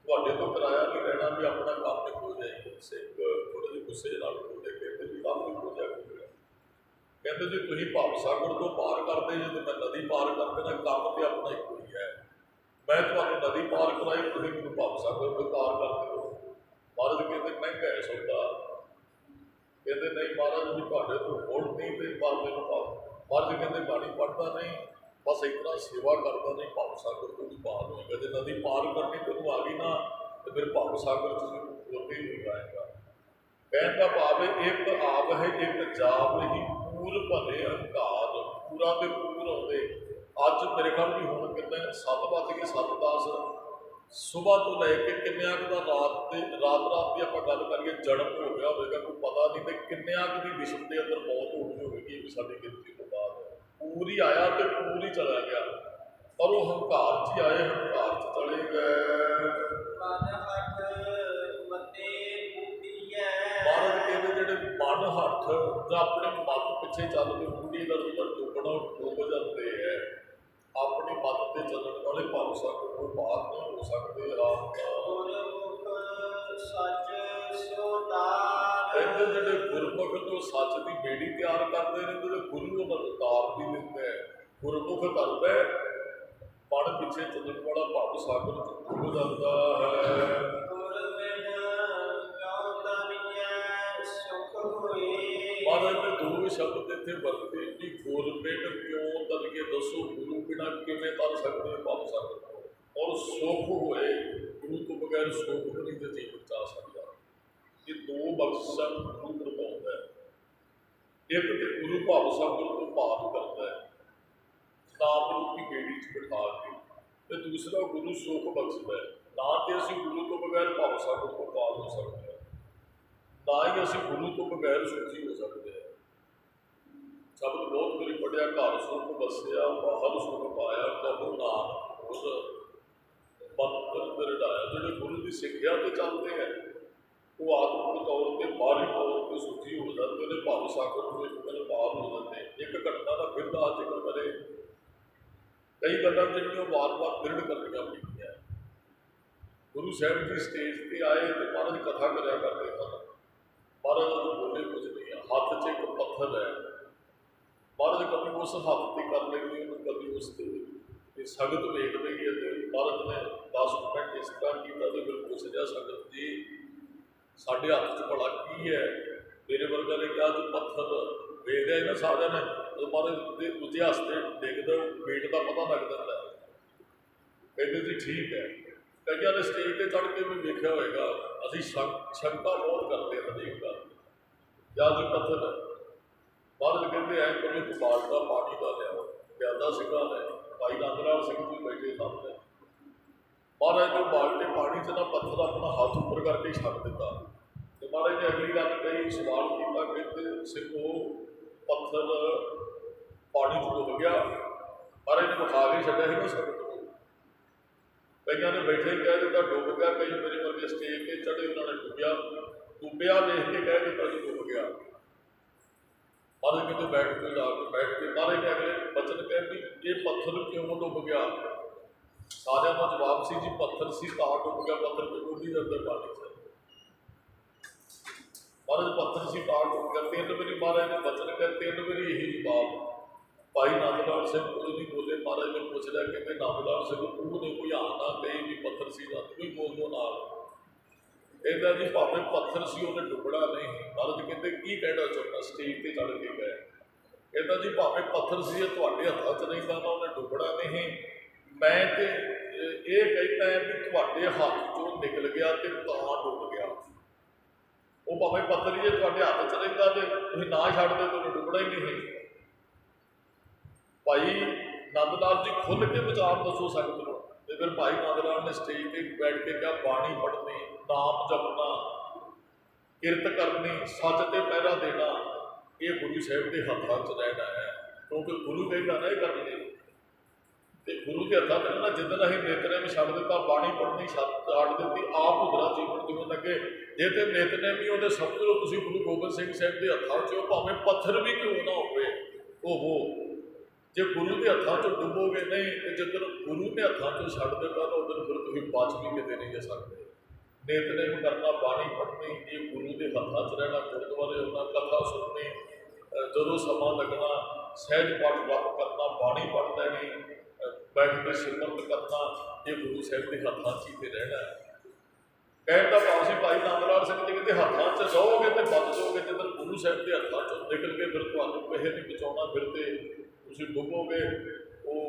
S1: ਤੁਹਾਡੇ ਤੋਂ ਕਿਰਾਇਆ ਨਹੀਂ ਲੈਣਾ, ਵੀ ਆਪਣਾ ਕੰਮ ਨਿਕਲ ਜਾਏ। ਸਿੰਘ ਥੋੜ੍ਹੇ ਜਿਹੇ ਗੁੱਸੇ ਨਾਲ ਬੋਲਦੇ, ਕਹਿੰਦੇ ਵੀ ਕੰਮ ਨਿਕਲ ਜਾਏ। ਕਹਿੰਦੇ ਜੀ ਤੁਸੀਂ ਭਾਵ ਸਾਗਰ ਤੋਂ ਪਾਰ ਕਰਦੇ ਜੇ, ਮੈਂ ਨਦੀ ਪਾਰ ਕਰ ਦੇਣਾ, ਕੰਮ ਤੇ ਆਪਣਾ ਇੱਕੋ ਹੀ ਹੈ। ਮੈਂ ਤੁਹਾਨੂੰ ਨਦੀ ਪਾਰ ਕਰਾਈ, ਤੁਸੀਂ ਮੈਨੂੰ ਭਾਵ ਸਾਗਰ ਤੋਂ ਪਾਰ ਕਰ ਦਿਓ। ਮਹਾਰਾਜ ਕਹਿੰਦੇ ਮਹਿੰਗਾ ਹੈ ਸੌਦਾ, ਕਹਿੰਦੇ ਨਹੀਂ ਮਹਾਰਾਜ ਵੀ ਤੁਹਾਡੇ ਤੋਂ ਹੋੜ ਨਹੀਂ ਤੇ ਪਰ ਮੈਨੂੰ ਭਾਵ। ਮਹਾਰਾਜ ਕਹਿੰਦੇ ਬਾਣੀ ਪੜ੍ਹਦਾ ਨਹੀਂ, ਬਸ ਇੱਕ ਤਰ੍ਹਾਂ ਸੇਵਾ ਕਰਦਾ ਨਹੀਂ, ਭਾਵ ਸਾਗਰ ਤੋਂ ਵੀ ਪਾਰ ਹੋਏਗਾ। ਜੇ ਨਦੀ ਪਾਰ ਕਰਨੀ ਤੈਨੂੰ ਆ ਗਈ ਨਾ, ਤੇ ਫਿਰ ਭਾਵ ਸਾਗਰ ਤੁਸੀਂ ਉੱਥੇ ਹੀ ਨਹੀਂ ਆਏਗਾ। ਕਹਿਣ ਦਾ ਭਾਵ ਹੈ ਇੱਕ ਆਪ ਹੈ ਇੱਕ ਜਾਪ ਹੀ ਪੂਰ ਭਲੇ ਹੰਕਾਰ, ਪੂਰਾ ਤੇ ਪੂਰ ਆਉਂਦੇ। ਅੱਜ ਮੇਰੇ ਖਿਆਲ ਵੀ ਹੁਣ ਕਿੰਨੇ 7:07 ਸੁਬਾਹ ਤੋਂ ਲੈ ਕੇ ਕਿੰਨਿਆਂ ਕੁ ਦਾ ਰਾਤ ਦੀ ਆਪਾਂ ਗੱਲ ਕਰੀਏ ਜਨਮ ਹੋ ਗਿਆ ਹੋਵੇਗਾ, ਕੋਈ ਪਤਾ ਨਹੀਂ, ਤੇ ਕਿੰਨਿਆਂ ਕੁ ਦੀ ਵਿਸ਼ਵ ਦੇ ਅੰਦਰ ਮੌਤ ਹੋ ਗਈ ਹੋਵੇਗੀ ਵੀ ਸਾਡੀ ਗਿਣਤੀ ਤੋਂ ਬਾਅਦ। ਪੂਰੀ ਆਇਆ ਤੇ ਪੂਰੀ ਚਲਾ ਗਿਆ, ਪਰ ਉਹ ਹੰਕਾਰ 'ਚ ਹੀ ਆਏ, ਹੰਕਾਰ 'ਚ ਚਲੇ ਗਏ। ਮਹਾਰਾਜ ਕਹਿੰਦੇ ਜਿਹੜੇ ਮਨ ਹੱਥ ਜਾਂ ਆਪਣੇ ਮੱਤ ਪਿੱਛੇ ਚੱਲਦੇ ਬੁੱਢੀ ਦਾ ਡੁੱਬਣਾ ਡੁੱਬ ਜਾਂਦੇ ਹੈ। ਆਪਣੀ ਮੱਤ 'ਤੇ ਚੱਲਣ ਵਾਲੇ ਭਾਵ ਸਾਗਰ ਤੋਂ ਪਾਰ ਨਹੀਂ ਹੋ ਸਕਦੇ। ਕਹਿੰਦੇ ਜਿਹੜੇ ਗੁਰਮੁਖ ਤੋਂ ਸੱਚ ਦੀ ਬੇੜੀ ਤਿਆਰ ਕਰਦੇ ਨੇ, ਜਿਹੜੇ ਗੁਰੂ ਉਹਨਾਂ ਨੂੰ ਤਾਰ ਵੀ ਦਿੰਦਾ ਹੈ। ਗੁਰਮੁਖ ਕਰਦਾ ਮਨ ਪਿੱਛੇ ਚੱਲਣ ਵਾਲਾ ਭਾਵ ਸਾਗਰ 'ਚ ਡੁੱਬ ਜਾਂਦਾ ਹੈ। ਮਹਾਰਾਜ ਨੇ ਦੋ ਸ਼ਬਦ ਇੱਥੇ ਵਰਤੇ ਕਿ ਗੁਰਮਿਟ ਕਿਉਂ ਤਰੀਏ ਦੱਸੋ, ਗੁਰੂ ਬਿਨਾਂ ਕਿਵੇਂ ਤਰ ਸਕਦੇ ਭਾਵ ਸਾਗਰ ਤੋਂ, ਔਰ ਸੁੱਖ ਹੋਏ, ਗੁਰੂ ਤੋਂ ਬਗੈਰ ਸੁੱਖ ਨਹੀਂ ਤੇ ਜੀਵਨ 'ਚ ਆ ਸਕਦਾ। ਇਹ ਦੋ ਬਖਸ਼ਾਂ ਗੁਰੂ ਕਰਵਾਉਂਦਾ ਹੈ, ਇੱਕ ਤੇ ਗੁਰੂ ਭਾਵ ਸਾਗਰ ਤੋਂ ਪਾਰ ਕਰਦਾ ਹੈ ਨਾਮ ਰੂਪੀ ਬੇੜੀ 'ਚ ਬਿਠਾ ਕੇ, ਤੇ ਦੂਸਰਾ ਗੁਰੂ ਸੁੱਖ ਬਖਸ਼ਦਾ ਹੈ। ਨਾ ਤੇ ਅਸੀਂ ਗੁਰੂ ਤੋਂ ਬਗੈਰ ਭਾਵ ਸਾਗਰ ਤੋਂ ਪਾਰ ਹੋ ਸਕਦੇ ਹਾਂ, ਨਾ ਹੀ ਅਸੀਂ ਗੁਰੂ ਤੋਂ ਬਗੈਰ ਸੁਖੀ ਹੋ ਸਕਦੇ ਹਾਂ। ਸ਼ਬਦ ਬਹੁਤ ਵਾਰੀ ਪੜ੍ਹਿਆ, ਘਰ ਸੁੱਖ ਵਸਿਆ ਬਾਹਰ ਸੁੱਖ ਪਾਇਆ, ਕਹੋ ਨਾਨਕ ਉਸ ਮੰਤਰ ਦਰੜਾਇਆ। ਜਿਹੜੇ ਗੁਰੂ ਦੀ ਸਿੱਖਿਆ 'ਤੇ ਚੱਲਦੇ ਹੈ ਉਹ ਆਤਮਿਕ ਤੌਰ 'ਤੇ ਬਾਹਰੀ ਤੌਰ 'ਤੇ ਸੁਖੀ ਹੋ ਜਾਂਦੇ ਨੇ, ਭਾਵ ਸਾਗਰ ਨੂੰ ਇੱਕ ਦਿਨ ਪਾਰ ਹੋ ਜਾਂਦੇ। ਇੱਕ ਘਟਨਾ ਦਾ ਫਿਰ ਦਾ ਜ਼ਿਕਰ ਕਰੇ, ਕਈ ਗੱਲਾਂ ਜਿਹੜੀਆਂ ਵਾਰ-ਵਾਰ ਦ੍ਰਿੜ ਕਰਨੀਆਂ ਪੈਂਦੀਆਂ। ਗੁਰੂ ਸਾਹਿਬ ਜੀ ਸਟੇਜ 'ਤੇ ਆਏ ਅਤੇ ਮਹਾਰਾਜ ਕਥਾ ਕਰਿਆ ਕਰਦੇ ਸਨ। ਮਹਾਰਾਜ ਨੂੰ ਬੋਲੇ ਕੁਝ ਨਹੀਂ ਆ, ਹੱਥ 'ਚ ਇੱਕ ਪੱਥਰ ਹੈ। ਮਹਾਰਾਜ ਕਦੀ ਉਸ ਹੱਥ 'ਤੇ ਕਰ ਲੈਂਦੇ, ਉਹਨੂੰ ਕਦੀ ਉਸ 'ਤੇ ਸੰਗਤ ਵੇਖ ਰਹੀ ਹੈ, ਅਤੇ ਮਹਾਰਾਜ ਨੇ 10 ਮਿੰਟ ਇਸ ਤਰ੍ਹਾਂ ਕੀਤਾ ਤੇ ਫਿਰ ਪੁੱਛ ਲਿਆ ਸੰਗਤ ਜੀ ਸਾਡੇ ਹੱਥ 'ਚ ਭਲਾ ਕੀ ਹੈ। ਮੇਰੇ ਵਰਗਾ ਨੇ ਕਿਹਾ ਜੀ ਪੱਥਰ। ਵੇਖਦੇ ਨਾ ਸਾਰਿਆਂ ਨੇ, ਜਦੋਂ ਮਹਾਰਾਜ ਦੇ ਦੂਜੇ ਹੱਸਦੇ ਦੇਖਦਾ ਵੇਟ ਦਾ ਪਤਾ ਲੱਗ ਜਾਂਦਾ। ਕਹਿੰਦੇ ਜੀ ਠੀਕ ਹੈ। ਕਈਆਂ ਨੇ ਸਟੇਜ 'ਤੇ ਚੜ੍ਹ ਕੇ ਵੀ ਵੇਖਿਆ ਹੋਏਗਾ, ਅਸੀਂ ਸ਼ੰਕਾ ਬਹੁਤ ਕਰਦੇ ਹਾਂ ਹਰੇਕ ਗੱਲ, ਜਾਂ ਜੀ ਪੱਥਰ ਹੈ। ਮਹਾਰਾਜ ਕਹਿੰਦੇ ਐਂ ਕਰੋ ਇੱਕ ਬਾਲਟਾ ਪਾਣੀ ਦਾ ਲਿਆਓ, ਲਿਆਂਦਾ ਸਿੰਘਾਂ ਨੇ, ਭਾਈ ਨੰਦ ਲਾਲ ਸਿੰਘ ਜੀ ਬੈਠੇ ਸਾਹਮਣੇ। ਮਹਾਰਾਜ ਨੇ ਬਾਲਟੇ ਪਾਣੀ 'ਚ ਨਾ ਪੱਥਰ ਆਪਣਾ ਹੱਥ ਉੱਪਰ ਕਰਕੇ ਹੀ ਛੱਡ ਦਿੱਤਾ। ਤੇ ਮਹਾਰਾਜ ਨੇ ਅਗਲੀ ਗੱਲ ਕਹੀ, ਸਵਾਲ ਕੀਤਾ, ਕਹਿੰਦੇ ਸਿੰਘੋ ਪੱਥਰ ਪਾਣੀ 'ਚ ਡੁੱਬ ਗਿਆ। ਮਹਾਰਾਜ ਨੇ ਵਿਖਾ ਕੇ ਛੱਡਿਆ ਸੀ ਨਾ ਸੰਗਤ ਨੂੰ। ਕਈਆਂ ਨੇ ਬੈਠੇ ਹੀ ਕਹਿ ਦਿੱਤਾ ਡੁੱਬ ਗਿਆ, ਕਈ ਮੇਰੇ ਵਰਗੇ ਸਟੇਜ 'ਤੇ ਚੜ੍ਹੇ ਉਹਨਾਂ ਨੇ ਡੁੱਬਿਆ ਦੇਖ ਕੇ ਕਹਿ ਦਿੱਤਾ ਜੀ ਡੁੱਬ ਗਿਆ। ਮਹਾਰਾਜ ਕਹਿੰਦੇ ਬੈਠ ਕੇ ਜਾ ਕੇ ਬੈਠ ਕੇ ਮਹਾਰਾਜ ਨੇ ਅਗਲੇ ਬਚਨ ਕਹੇ ਵੀ ਇਹ ਪੱਥਰ ਕਿਉਂ ਡੁੱਬ ਗਿਆ। ਸਾਰਿਆਂ ਦਾ ਜਵਾਬ ਸੀ ਜੀ ਪੱਥਰ ਸੀ ਤਾਂ ਡੁੱਬ ਗਿਆ, ਪੱਥਰ ਤੇ ਡੁੱਬੀ ਜਾਂਦਾ ਪਾਣੀ 'ਚ। ਮਹਾਰਾਜ ਪੱਥਰ ਸੀ ਤਾਂ ਡੁੱਬ ਗਿਆ। 3 ਵਾਰੀ ਮਹਾਰਾਜ ਨੇ ਬਚਨ ਕਹੇ, 3 ਵਾਰੀ ਇਹੀ ਜਵਾਬ। ਭਾਈ ਨੰਦ ਲਾਲ ਸਿੰਘ ਕੁਝ ਨਹੀਂ ਬੋਲੇ। ਮਹਾਰਾਜ ਨੇ ਪੁੱਛ ਲਿਆ, ਕਹਿੰਦੇ ਨੰਦ ਲਾਲ ਸਿੰਘ ਤੂੰ ਨੇ ਕੋਈ ਹਾਲ ਨਾ ਕਹੀ ਵੀ ਪੱਥਰ ਸੀ ਨਾ ਕੋਈ ਬੋਲੋ ਨਾਲ। ਇਹਦਾ ਜੀ ਭਾਵੇਂ ਪੱਥਰ ਸੀ ਉਹਨੇ ਡੁੱਬਣਾ ਨਹੀਂ। ਮਹਾਰਾਜ ਕਹਿੰਦੇ ਕੀ ਕਹਿਣਾ ਚਾਹੁੰਦਾ, ਸਟੇਜ 'ਤੇ ਚੜ੍ਹ ਕੇ ਗਏ। ਇਹਦਾ ਜੀ ਭਾਵੇਂ ਪੱਥਰ ਸੀ ਇਹ ਤੁਹਾਡੇ ਹੱਥਾਂ 'ਚ ਨਹੀਂ ਪੈਣਾ, ਉਹਨੇ ਡੁੱਬਣਾ ਨਹੀਂ। ਮੈਂ ਤੇ ਇਹ ਕਹਿੰਦਾ ਹੈ ਵੀ ਤੁਹਾਡੇ ਹੱਥ 'ਚੋਂ ਨਿਕਲ ਗਿਆ ਤੇ ਤਾਂ ਡੁੱਬ ਗਿਆ। ਉਹ ਭਾਵੇਂ ਪੱਥਰ ਹੀ ਜੇ ਤੁਹਾਡੇ ਹੱਥ 'ਚ ਰਹਿੰਦਾ ਤੇ ਤੁਸੀਂ ਨਾ ਛੱਡਦੇ ਤਾਂ ਉਹਨੇ ਡੁੱਬਣਾ ਹੀ ਨਹੀਂ। ਭਾਈ ਨੰਦ ਲਾਲ ਜੀ ਖੁੱਲ੍ਹ ਕੇ ਵਿਚਾਰ ਦੱਸੋ ਸੰਗਤ ਨੂੰ। ਤੇ ਫਿਰ ਭਾਈ ਨੰਦ ਲਾਲ ਨੇ ਸਟੇਜ 'ਤੇ ਬੈਠ ਕੇ ਕਿਹਾ ਬਾਣੀ ਪੜ੍ਹਨੀ, ਨਾਮ ਜਪਣਾ, ਕਿਰਤ ਕਰਨੀ, ਸੱਚ ਤੇ ਪਹਿਰਾ ਦੇਣਾ, ਇਹ ਗੁਰੂ ਸਾਹਿਬ ਦੇ ਹੱਥਾਂ 'ਚ ਰਹਿਣਾ ਹੈ। ਕਿਉਂਕਿ ਗੁਰੂ ਕਹਿੰਦਾ ਨਾ ਇਹ ਕਰਨੀ ਤੇ ਗੁਰੂ ਦੇ ਹੱਥਾਂ 'ਚ ਰਹਿਣਾ। ਜਿੱਦਣ ਅਸੀਂ ਨਿਤਨੇਮ ਛੱਡ ਦਿੱਤਾ, ਬਾਣੀ ਪੜ੍ਹਨੀ ਛੱਡ ਦਿੱਤੀ, ਆਪ ਉਧਰਾ ਜੀਵਨ ਜਿਉਣ ਲੱਗੇ। ਜੇ ਤੇ ਨਿਤਨੇਮ ਹੀ ਉਹਦੇ ਸਮਝ ਲਓ ਤੁਸੀਂ ਗੁਰੂ ਗੋਬਿੰਦ ਸਿੰਘ ਸਾਹਿਬ ਦੇ ਹੱਥਾਂ 'ਚ ਹੋ, ਭਾਵੇਂ ਪੱਥਰ ਵੀ ਕਿਉਂ ਨਾ ਹੋਵੇ। ਉਹ ਜੇ ਗੁਰੂ ਦੇ ਹੱਥਾਂ 'ਚੋਂ ਡੁੱਬੋਗੇ ਨਹੀਂ ਤੇ ਜਦੋਂ ਗੁਰੂ ਦੇ ਹੱਥਾਂ 'ਚੋਂ ਛੱਡ ਦਿੱਤਾ ਤਾਂ ਉਦੋਂ ਫਿਰ ਤੁਸੀਂ ਬਚ ਵੀ ਕਿਤੇ ਨਹੀਂ ਜਾ ਸਕਦੇ। ਨਿਤਨੇਮ ਕਰਨਾ, ਬਾਣੀ ਪੜ੍ਹਨੀ, ਇਹ ਗੁਰੂ ਦੇ ਹੱਥਾਂ 'ਚ ਰਹਿਣਾ, ਗੁਰਦੁਆਰੇ ਆਉਣਾ, ਕਥਾ ਸੁਣਨੀ, ਜਦੋਂ ਸਮਾਂ ਲੱਗਣਾ ਸਹਿਜ ਪਾਠ ਜਪ ਕਰਨਾ, ਬਾਣੀ ਪੜ੍ਹ ਲੈਣੀ, ਬੈਠ ਕੇ ਸਿਮਰਤ ਕਰਨਾ, ਇਹ ਗੁਰੂ ਸਾਹਿਬ ਦੇ ਹੱਥਾਂ 'ਚ ਹੀ ਤੇ ਰਹਿਣਾ। ਕਹਿਣ ਦਾ ਭਾਵ ਸੀ ਭਾਈ ਨੰਦ ਲਾਲ ਸਿੰਘ ਜੀ ਕਹਿੰਦੇ ਹੱਥਾਂ 'ਚ ਰਹੋਗੇ ਤੇ ਬਚ ਜਾਓਗੇ। ਜਦੋਂ ਗੁਰੂ ਸਾਹਿਬ ਦੇ ਹੱਥਾਂ 'ਚੋਂ ਨਿਕਲ ਕੇ ਫਿਰ ਤੁਹਾਨੂੰ ਕਿਸੇ ਨਹੀਂ ਬਚਾਉਣਾ, ਫਿਰ ਤੇ ਤੁਸੀਂ ਡੁੱਬੋਗੇ। ਉਹ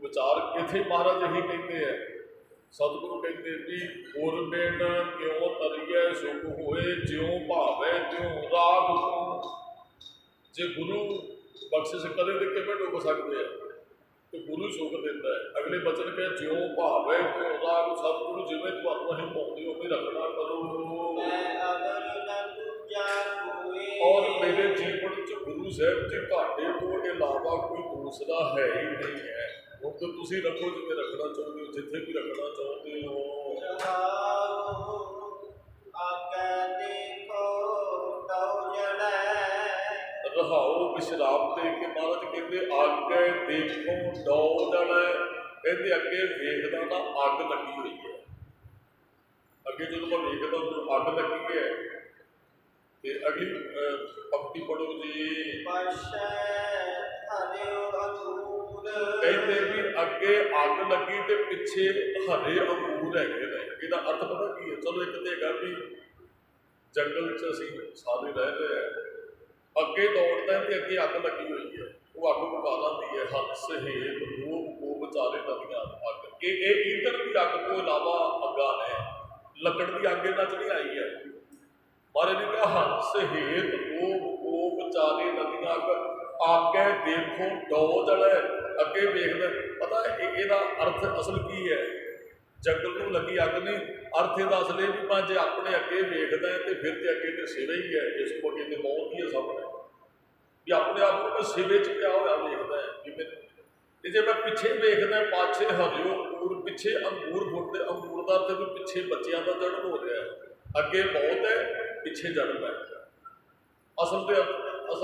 S1: ਵਿਚਾਰ ਇੱਥੇ ਮਹਾਰਾਜ ਇਹੀ ਕਹਿੰਦੇ ਹੈ, ਸਤਿਗੁਰੂ ਕਹਿੰਦੇ ਵੀ ਗੁਰਬਿਨ ਕਿਉਂ ਤਰੀਏ ਸੁਖ ਹੋਏ, ਜਿਉਂ ਭਾਵੇ ਤਿਉਂ ਰਾਗ ਤੂੰ। ਜੇ ਗੁਰੂ ਬਖਸ਼ਿਸ਼ ਕਰੇ ਤੇ ਕਿਵੇਂ ਡੁੱਬ ਸਕਦੇ ਆ, ਤੇ ਗੁਰੂ ਸੁਖ ਦਿੰਦਾ ਹੈ। ਅਗਲੇ ਬਚਨ ਕਹੇ ਜਿਉਂ ਭਾਵੇ ਤਿਉਂ ਰਾਗ। ਸਤਿਗੁਰੂ ਜਿਵੇਂ ਤੁਹਾਨੂੰ ਅਸੀਂ ਪਾਉਂਦੇ ਉਵੇਂ ਰੱਖਣਾ ਕਰੋ। ਔਰ ਮੇਰੇ ਜੀਵਨ 'ਚ ਗੁਰੂ ਸਾਹਿਬ ਜੀ ਤੁਹਾਡੇ ਤੋਂ ਇਲਾਵਾ ਕੋਈ ਦੂਸਰਾ ਹੈ ਹੀ ਨਹੀਂ ਹੈ। ਹੁਣ ਤਾਂ ਤੁਸੀਂ ਰੱਖੋ ਜਿਵੇਂ ਰੱਖਣਾ ਚਾਹੁੰਦੇ ਹੋ, ਜਿੱਥੇ ਵੀ ਰੱਖਣਾ ਚਾਹੁੰਦੇ ਹੋ। ਰਹਾਓ ਵਿਸ਼ਰਾਮ ਦੇ ਕੇ ਮਹਾਰਾਜ ਕਹਿੰਦੇ ਅੱਗੇ ਦੇਖੋ ਡੋ ਜੜੈ। ਕਹਿੰਦੇ ਅੱਗੇ ਵੇਖਦਾ ਨਾ ਅੱਗ ਲੱਗੀ ਹੋਈ ਹੈ। ਅੱਗੇ ਜਦੋਂ ਮੈਂ ਵੇਖਦਾ ਉਦੋਂ ਅੱਗ ਲੱਗੀ ਹੈ। ਤੇ ਅਗਲੀ ਪੰਕਤੀ ਪੜੋ ਜੀ। ਕਹਿੰਦੇ ਵੀ ਅੱਗੇ ਅੱਗ ਲੱਗੀ ਤੇ ਪਿੱਛੇ ਹਰੇ ਅੰਗੂਰ ਹੈਗੇ ਨੇ। ਇਹਦਾ ਅਰਥ ਪਤਾ ਕੀ ਹੈ? ਚਲੋ ਇੱਕ ਤੇ ਹੈਗਾ ਵੀ ਜੰਗਲ 'ਚ ਅਸੀਂ ਸਾਰੇ ਰਹਿੰਦੇ ਆ, ਅੱਗੇ ਦੌੜਦਾ ਤੇ ਅੱਗੇ ਅੱਗ ਲੱਗੀ ਹੋਈ ਹੈ, ਉਹ ਅੱਗ ਮੁਕਾ ਦਿੰਦੀ ਹੈ। ਹੱਥ ਸਹੇਬ ਰੂਪ ਉਹ ਵਿਚਾਰੇ ਨਦੀਆਂ ਅੱਗ। ਇਹ ਈਂਧਣ ਦੀ ਅੱਗ ਤੋਂ ਇਲਾਵਾ ਅੱਗਾਂ ਨੇ, ਲੱਕੜ ਦੀ ਅੱਗ ਇਹਨਾਂ 'ਚ ਨਹੀਂ ਆਈ ਹੈ। ਮਹਾਰਾਜ ਨੇ ਕਿਹਾ ਹੰਸ ਹੇਤ ਉਹ ਵਿਚਾਰੇ ਨਦੀਆਂ ਅੱਗੇ ਦੇਖੋ ਡੋ ਜੜੈ। ਅੱਗੇ ਵੇਖਦਾ ਪਤਾ ਇਹਦਾ ਅਰਥ ਅਸਲ ਕੀ ਹੈ? ਜੰਗਲ ਨੂੰ ਲੱਗੀ ਅੱਗ ਨਹੀਂ, ਅਰਥ ਇਹਦਾ ਅਸਲ ਇਹ ਵੀ ਮੈਂ ਜੇ ਆਪਣੇ ਅੱਗੇ ਵੇਖਦਾ ਤੇ ਫਿਰ ਤੇ ਅੱਗੇ ਤੇ ਸਿਵੇ ਹੀ ਹੈ, ਇਸ ਤੋਂ ਅੱਗੇ ਤੇ ਮੌਤ ਹੀ ਹੈ ਸਾਹਮਣੇ। ਵੀ ਆਪਣੇ ਆਪ ਨੂੰ ਮੈਂ ਸਿਵੇ 'ਚ ਪਿਆ ਹੋਇਆ ਵੇਖਦਾ ਜਿਵੇਂ। ਤੇ ਜੇ ਮੈਂ ਪਿੱਛੇ ਵੇਖਦਾ ਪਾਛੇ ਹਰਿਓ ਅੰਗੂਰ, ਪਿੱਛੇ ਅੰਗੂਰ ਫੁੱਟਦੇ, ਅੰਗੂਰ ਦਾ ਤੇ ਵੀ ਪਿੱਛੇ ਬੱਚਿਆਂ ਦਾ ਜਨਮ ਹੋ ਰਿਹਾ, ਅੱਗੇ ਮੌਤ ਹੈ ਪਿੱਛੇ ਜਨਮ ਹੈ। ਅਸਲ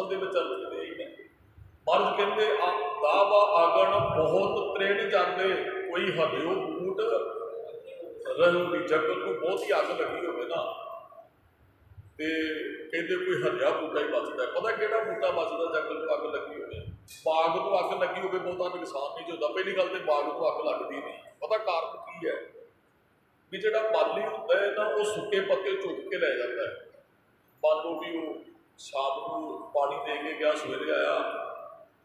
S1: ਦੇ ਵਿੱਚ ਅਰਥ ਇਹ ਹੀ ਨੇ। ਮਹਾਰਾਜ ਕਹਿੰਦੇ ਦਾਵਾ ਆਗਣ ਬਹੁਤ ਤ੍ਰੇਣ ਜਾਂਦੇ, ਕੋਈ ਹਰਿਓ ਬੂਟ ਰਹੋ ਵੀ। ਜੰਗਲ ਨੂੰ ਬਹੁਤੀ ਅੱਗ ਲੱਗੀ ਹੋਵੇ ਨਾ ਤੇ ਕਹਿੰਦੇ ਕੋਈ ਹਰਿਆ ਬੂਟਾ ਹੀ ਬਚਦਾ। ਪਤਾ ਕਿਹੜਾ ਬੂਟਾ ਬਚਦਾ ਜੰਗਲ ਨੂੰ ਅੱਗ ਲੱਗੀ ਹੋਵੇ? ਬਾਗ ਨੂੰ ਅੱਗ ਲੱਗੀ ਹੋਵੇ ਬਹੁਤਾ ਨੁਕਸਾਨ ਨਹੀਂ ਹੁੰਦਾ। ਪਹਿਲੀ ਗੱਲ ਤੇ ਬਾਗ ਨੂੰ ਅੱਗ ਲੱਗਦੀ ਨਹੀਂ। ਪਤਾ ਕਾਰਨ ਕੀ ਹੈ? ਵੀ ਜਿਹੜਾ ਮਾਲੀ ਹੁੰਦਾ ਹੈ ਨਾ, ਉਹ ਸੁੱਕੇ ਪੱਤੇ ਚੁੱਕ ਕੇ ਲੈ ਜਾਂਦਾ ਹੈ। ਮੰਨ ਲਓ ਵੀ ਉਹ ਸ਼ਾਮ ਨੂੰ ਪਾਣੀ ਦੇ ਕੇ ਗਿਆ, ਸਵੇਰੇ ਆਇਆ,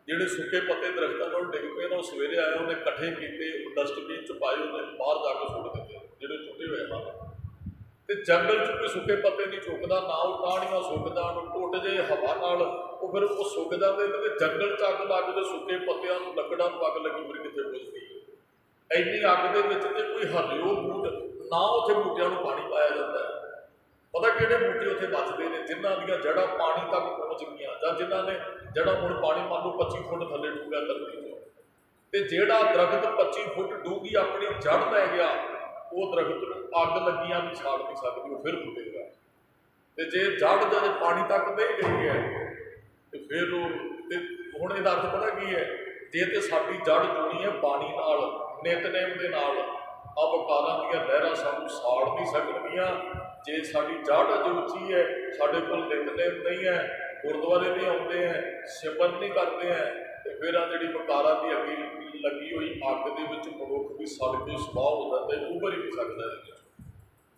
S1: ਜਿਹੜੇ ਸੁੱਕੇ ਪੱਤੇ ਦਰਖਤਾਂ ਨਾਲ ਡਿੱਗ ਪਏ ਨਾ, ਉਹ ਸਵੇਰੇ ਆਇਆ, ਉਹਨੇ ਇਕੱਠੇ ਕੀਤੇ, ਡਸਟਬਿਨ 'ਚ ਪਾਏ, ਉਹਨੇ ਬਾਹਰ ਜਾ ਕੇ ਸੁੱਟ ਦਿੱਤੇ ਜਿਹੜੇ ਟੁੱਟੇ ਹੋਏ ਹਨ। ਤੇ ਜੰਗਲ 'ਚ ਕੋਈ ਸੁੱਕੇ ਪੱਤੇ ਨਹੀਂ ਚੁੱਕਦਾ, ਨਾ ਉਹ ਟਾਹਣੀਆਂ ਸੁੱਕਦਾ, ਉਹਨੂੰ ਟੁੱਟ ਜੇ ਹਵਾ ਨਾਲ ਉਹ फिर वो सुक जाते हैं। जंगल च अग लग जाए, सुके पत्तियां नूं, लकड़ां नूं अग लगी फिर कितने बुझदी है। इन्नी अग दे विच ते कोई हरिओ बूट ना, उत्थे बूटियां नूं पानी पाया जाता है। पता किहड़े बूटे उत्थे बचते हैं जिन्हां दीयां जड़ां पानी तक पहुँच गईयां, जां जिन्हां ने जड़ां हुण पानी मान लो 25 फुट थल्ले डूंघा धरती चों, ते जिहड़ा दरख्त 25 फुट डूंघी अपनी जड़ लै गया, वो दरख्त नूं अग लगियां भी साड़ नहीं सकदी, वो फिर फुटेगा। ते जे जड़ जद पानी तक नहीं गई है तो फिर हुण इहदा अर्थ पता की है, जे तो साडी जड़ जुड़ी है पानी नाल, नितनेम दे नाल, विकारां दीयां लहरां सानूं साड़ नहीं सकदियां। जे साडी जड़ अजे उच्ची है, साडे कोल नितनेम नहीं है, गुरुद्वारे नहीं आउंदे हैं, सिमरन नहीं करते हैं, तो फिर आ जिहड़ी विकारां दी अग्गी लगी हुई अग दे विच मनुख भी सड़ के सुआह हो जाता है, उभर ही नहीं सकदा इहदे विच।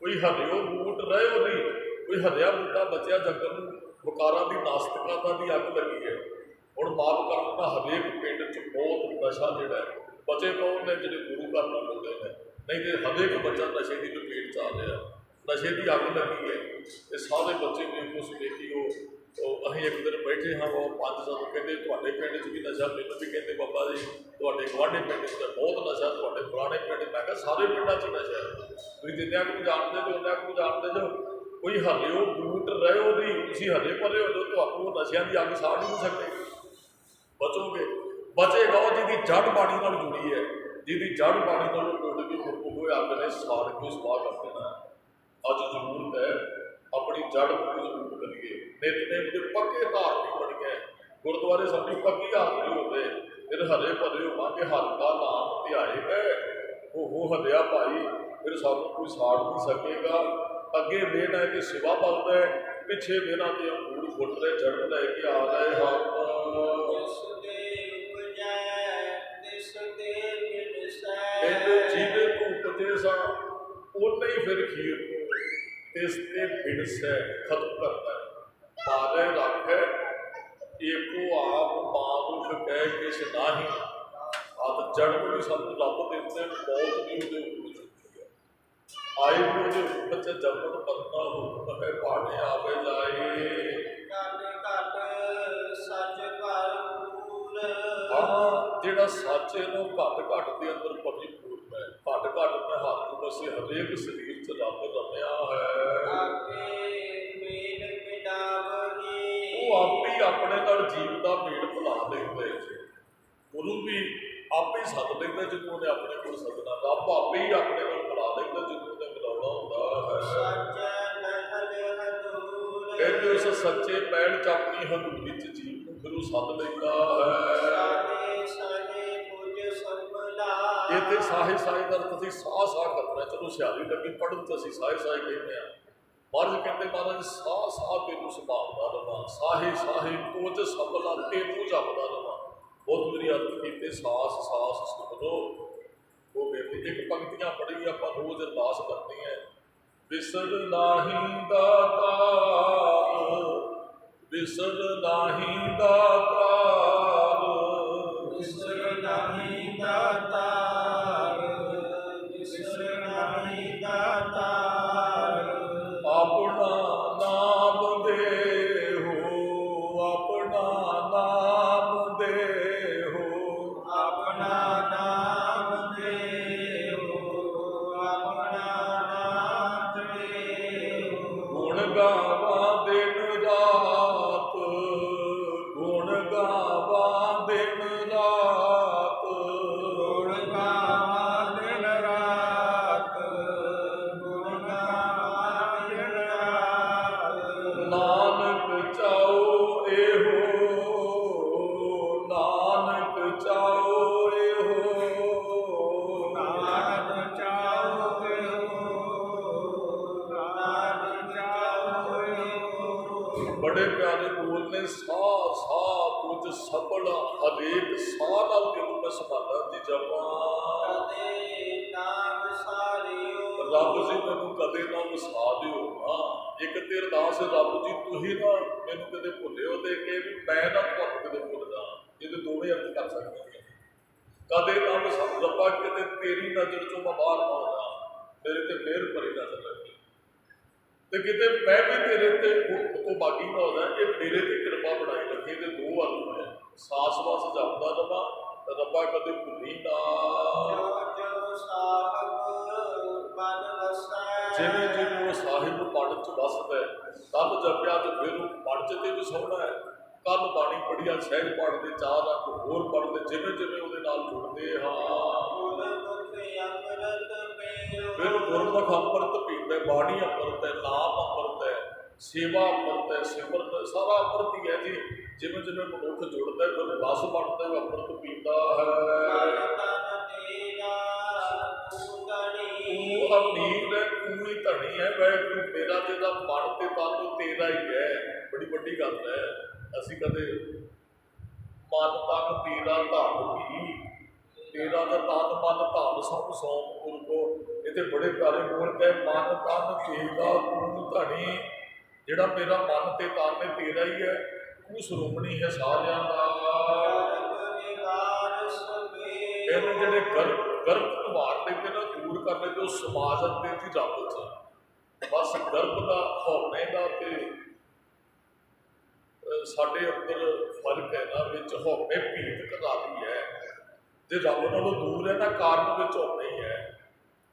S1: कोई हरिओ बूट रहिओ नहीं, कोई हरिया बूटा बचिया जंगल नूं विकारां दी नास्तिकता दी अग लगी है। हुण माफ करना, हरेक पिंड च बहुत नशा जिहड़ा है, बचे कौन ने जिहड़े गुरु घर नूं मिलदे ने, नहीं तो हरेक बच्चा नशे की लपेट च आ रहा, नशे की अग लगी है। ते सारे बच्चे बेखुश देखिओ, असीं एक दिन बैठे हाँ, वो 5 साल कहते तुहाडे पिंड च भी नशा, मैनूं भी कहते बाबा जी तुहाडे गुआढ़ी पिंड च बहुत नशा, तुहाडे फलाणे पिंड। मैं कहा सारे पिंडां च नशा है, तुसीं जिन्नियां को जाणदे जो उन्नियां को जाणदे जो। कोई हरिओ बूट रहिओ नहीं, तुसीं हरे भरे हो जाओ, तुहानूं नशिਆਂ ਦੀ अग साड़ नहीं सकते, बचोगे। बचेगा वो जिहदी जड़ बाणी नाल जुड़ी है, जिहदी जड़ बाणी नाल जुड़ के मुक्त होए अग ने साड़ के सुआह कर देना। अज जरूरत है अपनी जड़ को मजबूत करिए, नितनेम के पक्के धार्मिक बनिए, गुरुद्वारे साडी पक्की हाजरी होवे, फिर हरे भरे होवांगे, हर का नाम ध्याए है वो हरिया भाई, फिर सानूं कोई साड़ नहीं सकेगा। अगे वेना है कि सिवा बलदा है, पिछे वेना के अंगूर फुट रहे, जड़ लैके आ रहे हम। जिहदे तो उपजे सा उन्ने ही फिर खीर को इसते भिड़सै खत्म करता है। मारे रख है एको आप मानुष कह किस नाही, अत जड़ को भी सब रब देते, मौत भी उहदे हुक्म च आए भी उहदे हुक्म च, जबन बंदा हुक्म है पाने आवे जाए। हाँ, जिहड़ा सच है ना घट घट के अंदर परिपूर्ण है, घट घट में हाथ बसे हरेक शरीर च रब रमया है। वो आप ही अपने नाल जीव का मेल भुला देंगे, गुरु भी आप ही सद लेंगे जिन्हों ने अपने को सदना, रब आप ही अपने नाल भुला देंगे जिन्हों ने मिलाना होंदा है। कहते उस सच्चे महल च अपनी हजूरी च जीव को फिर सद लेंदा है। इतने साहे साहे का अर्थ असीं साह साह करना, चलो सियारी लगी पढ़न तो असीं साहे साहे कहते हैं। महाराज कहते महाराज साह साह तेनू संभालदा रवां, साहे साहे कुछ सबला तेनू जपदा रवां। बहुत मेरी अर्थ कीते सास सास सुनो, वो कहते एक पंक्तियां पढ़ी आप रोज अरदास करते हैं। विसर नाही दातार, विसर नाही दातार, विसर नाही दातार, विसर नाही दातार। अपना नाम दे हो, अपना नाम दे हो, अपना नाम दे हो, अपना नाम दे हो। गुण गावा दिन रात, गुण गावा दिन रात, गुण गावा दिन रात, गुण गावा दिन रात। नानक चाओ एहो, नानक चाओ एहो, नानक चाओ एहो, नानक चाओ एहो। बड़े प्यारे बोल ने साह साह कुछ सबला, हरेक साह नाल तेनू मैं संभाला दी जावां। रब जी मैनू कदे ना वसा दिओ। हाँ, एक ते अरदास रब जी तुही ना मैनू कदे भुल्लिओ, ते कि भी मैं ना तुहानू कदे भुल जा। ये दोवें अर्थ कर सकते हैं। कदे ना वसा रब्बा, किते तेरी नज़र चों मैं बाहर ना हो जा, तेरे ते मेहर भरी नज़र रखी। ਤੇ ਕਿਤੇ ਮੈਂ ਵੀ ਤੇਰੇ ਤੇ ਉਹ ਬਾਗੀ ਨਾ ਹੋ ਜਾ ਕਿ ਮੇਰੇ ਤੇ ਕਿਰਪਾ ਬਣਾਈ ਰੱਖੀ। ਤੇ ਦੋ ਅਰਥ ਨੇ, ਸਾਸ ਵਾਸ ਜਪਦਾ ਰਵਾਂ, ਰੱਬਾ ਕਦੇ ਭੁੱਲੀ ਨਾ।
S2: ਜੋ ਸਾਹਿਬ ਮਨ ਵਸੈ
S1: ਜਿਵੇਂ ਜਿਵੇਂ ਉਹ ਸਾਹਿਬ ਮਨ ਚ ਵਸਦਾ ਹੈ, ਕੱਲ ਜਪਿਆ ਤੇ ਫਿਰ ਉਹ ਮਨ ਚ ਤੇ ਵੀ ਸੋਹਣਾ ਹੈ। ਕੱਲ ਬਾਣੀ ਪੜ੍ਹਿਆ, ਸਹਿਜ ਪੜ੍ਹਦੇ, ਚਾਰ ਰੰਗ ਹੋਰ ਪੜ੍ਹਦੇ, ਜਿਵੇਂ ਜਿਵੇਂ ਉਹਦੇ ਨਾਲ ਜੁੜਦੇ ਹਾਂ ਫਿਰ ਗੁਰਮੁਖ ਅੰਮ੍ਰਿਤ ਪੀਂਦਾ। ਬਾਣੀ ਅੰਮ੍ਰਿਤ ਹੈ, ਨਾਮ ਅੰਮ੍ਰਿਤ ਹੈ, ਸੇਵਾ ਅੰਮ੍ਰਿਤ ਹੈ, ਸਿਮਰਨ ਹੈ, ਸਾਰਾ ਅੰਮ੍ਰਿਤ ਹੀ ਹੈ ਜੀ। ਜਿਵੇਂ ਜਿਵੇਂ ਮਨੁੱਖ ਜੁੜਦਾ ਫਿਰ ਰਸ ਬਣਦਾ, ਅੰਮ੍ਰਿਤ ਪੀਂਦਾ ਹੈ। ਤੂੰ ਅਮੀਰ ਹੈ, ਤੂੰ ਹੀ ਧਨੀ ਹੈ, ਵਾਹਿਗੁਰੂ ਮੇਰਾ ਜਿਹਦਾ ਮਨ ਤੇ ਤਨ ਤੇਰਾ ਹੀ ਹੈ। ਬੜੀ ਵੱਡੀ ਗੱਲ ਹੈ। ਅਸੀਂ ਕਦੇ ਮਨ ਤਨ ਤੇਰਾ ਧਨ ਵੀ, ਤੇਰਾ ਦਾ ਤਨ ਮਨ ਧਨ ਸਭ ਸੌਂਪ ਗੁਰ ਕੋ। ਇੱਥੇ ਬੜੇ ਪਿਆਰੇ ਬੋਲ ਕੇ ਮਨ ਤਨ ਤੇਰਾ ਤੂੰ ਧਨੀ, ਜਿਹੜਾ ਮੇਰਾ ਮਨ ਤੇ ਤਨ ਹੈ ਤੇਰਾ ਹੀ ਹੈ, ਤੂੰ ਸ਼੍ਰੋਮਣੀ ਹੈ ਸਾਰਿਆਂ ਦਾ। ਇਹਨੇ ਜਿਹੜੇ ਗਰਭ ਧਵਾਰ ਲੈ ਕੇ ਨਾ ਦੂਰ ਕਰ ਲੈ, ਜੋ ਸਮਾਜ ਦੇ ਜੀ ਰੱਬ ਚ ਬਸ ਗਰਭ ਦਾ ਹਉਮੈ ਦਾ ਤੇ ਸਾਡੇ ਅੰਦਰ ਫਰਕ ਹੈ ਨਾ, ਵਿੱਚ ਹਉਮੈ ਭੀਤ ਕਰਾਦੀ ਹੈ। ਜੇ ਰੱਬ ਨਾਲੋਂ ਦੂਰ ਹੈ ਨਾ, ਕਾਰਨ ਵਿੱਚ ਹਉਮੈ ਹੀ ਹੈ।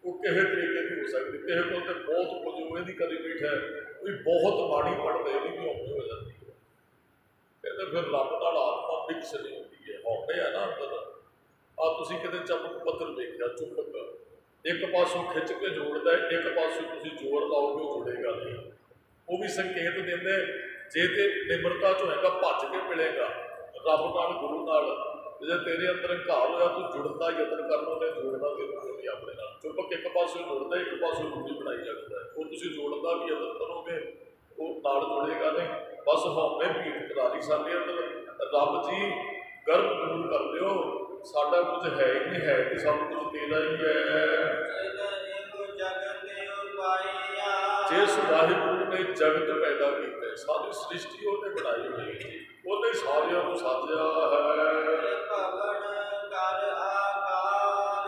S1: ਉਹ ਕਿਸੇ ਤਰੀਕੇ ਦੀ ਹੋ ਸਕਦੀ, ਕਿਸੇ ਕੋਲ ਤੇ ਬਹੁਤ ਕੁਝ ਉਹ ਇਹਦੀ ਕਦੀ ਬੈਠਾ, ਕੋਈ ਬਹੁਤ ਮਾੜੀ ਪੜ੍ਹਦੇ ਵੀ ਹਉਮੈ ਹੋ ਜਾਂਦੀ ਹੈ। ਕਹਿੰਦੇ ਫਿਰ ਰੱਬ ਨਾਲ ਆਤਮਾ ਮਿਕਸ ਨਹੀਂ ਹੁੰਦੀ ਹੈ, ਹਉਮੈ ਹੈ ਨਾ ਅੰਦਰ। ਤੁਸੀਂ ਕਿਤੇ ਚਮਕ ਪੱਤਰ ਵੇਖਿਆ, ਚੁੰਬਕ ਇੱਕ ਪਾਸੋਂ ਖਿੱਚ ਕੇ ਜੋੜਦਾ, ਇੱਕ ਪਾਸੋਂ ਤੁਸੀਂ ਜ਼ੋਰ ਲਾਓਗੇ ਉਹ ਜੁੜੇਗਾ ਨਹੀਂ। ਉਹ ਵੀ ਸੰਕੇਤ ਦਿੰਦੇ, ਜੇ ਤੇ ਨਿਮਰਤਾ ਚ ਹੋਏਗਾ ਭੱਜ ਕੇ ਮਿਲੇਗਾ ਰੱਬ ਨਾਲ, ਗੁਰੂ ਨਾਲ। ਜੇ ਤੇਰੇ ਅੰਦਰ ਹੰਕਾਰ ਹੋਇਆ ਤੂੰ ਜੁੜਨ ਦਾ ਯਤਨ ਕਰਨਾ, ਉਹਨੇ ਜੋੜਨਾ ਜ਼ਰੂਰੀ ਨਹੀਂ ਆਪਣੇ ਨਾਲ। ਚੁੰਬਕ ਇੱਕ ਪਾਸੋਂ ਜੁੜਦਾ, ਇੱਕ ਪਾਸੋਂ ਦੂਰੀ ਬਣਾਈ ਜਾਂਦਾ ਹੈ। ਉਹ ਤੁਸੀਂ ਜੋੜਨ ਦਾ ਵੀ ਯਤਨ ਕਰੋਗੇ, ਉਹ ਨਾਲ ਜੁੜੇਗਾ ਨਹੀਂ। ਬਸ ਹਉਮੈ ਭੀਤ ਕਰਾ ਲਈ ਸਾਡੇ ਅੰਦਰ। ਰੱਬ ਜੀ ਗਰਭ ਦੂਰ ਕਰ ਦਿਓ, ਸਾਡਾ ਕੁਝ ਹੈ ਹੀ ਨਹੀਂ, ਹੈ ਕਿ ਸਭ ਕੁਝ ਤੇਰਾ ਹੀ ਹੈ। ਜਿਸ ਵਾਹਿਗੁਰੂ ਨੇ ਜਗਤ ਪੈਦਾ ਕੀਤਾ, ਸਾਰੀ ਸ੍ਰਿਸ਼ਟੀ ਉਹਨੇ ਬਣਾਈ ਹੋਈ ਹੈ, ਉਹਨੇ ਸਾਰਿਆਂ ਨੂੰ ਸਾਜਿਆ ਹੈ।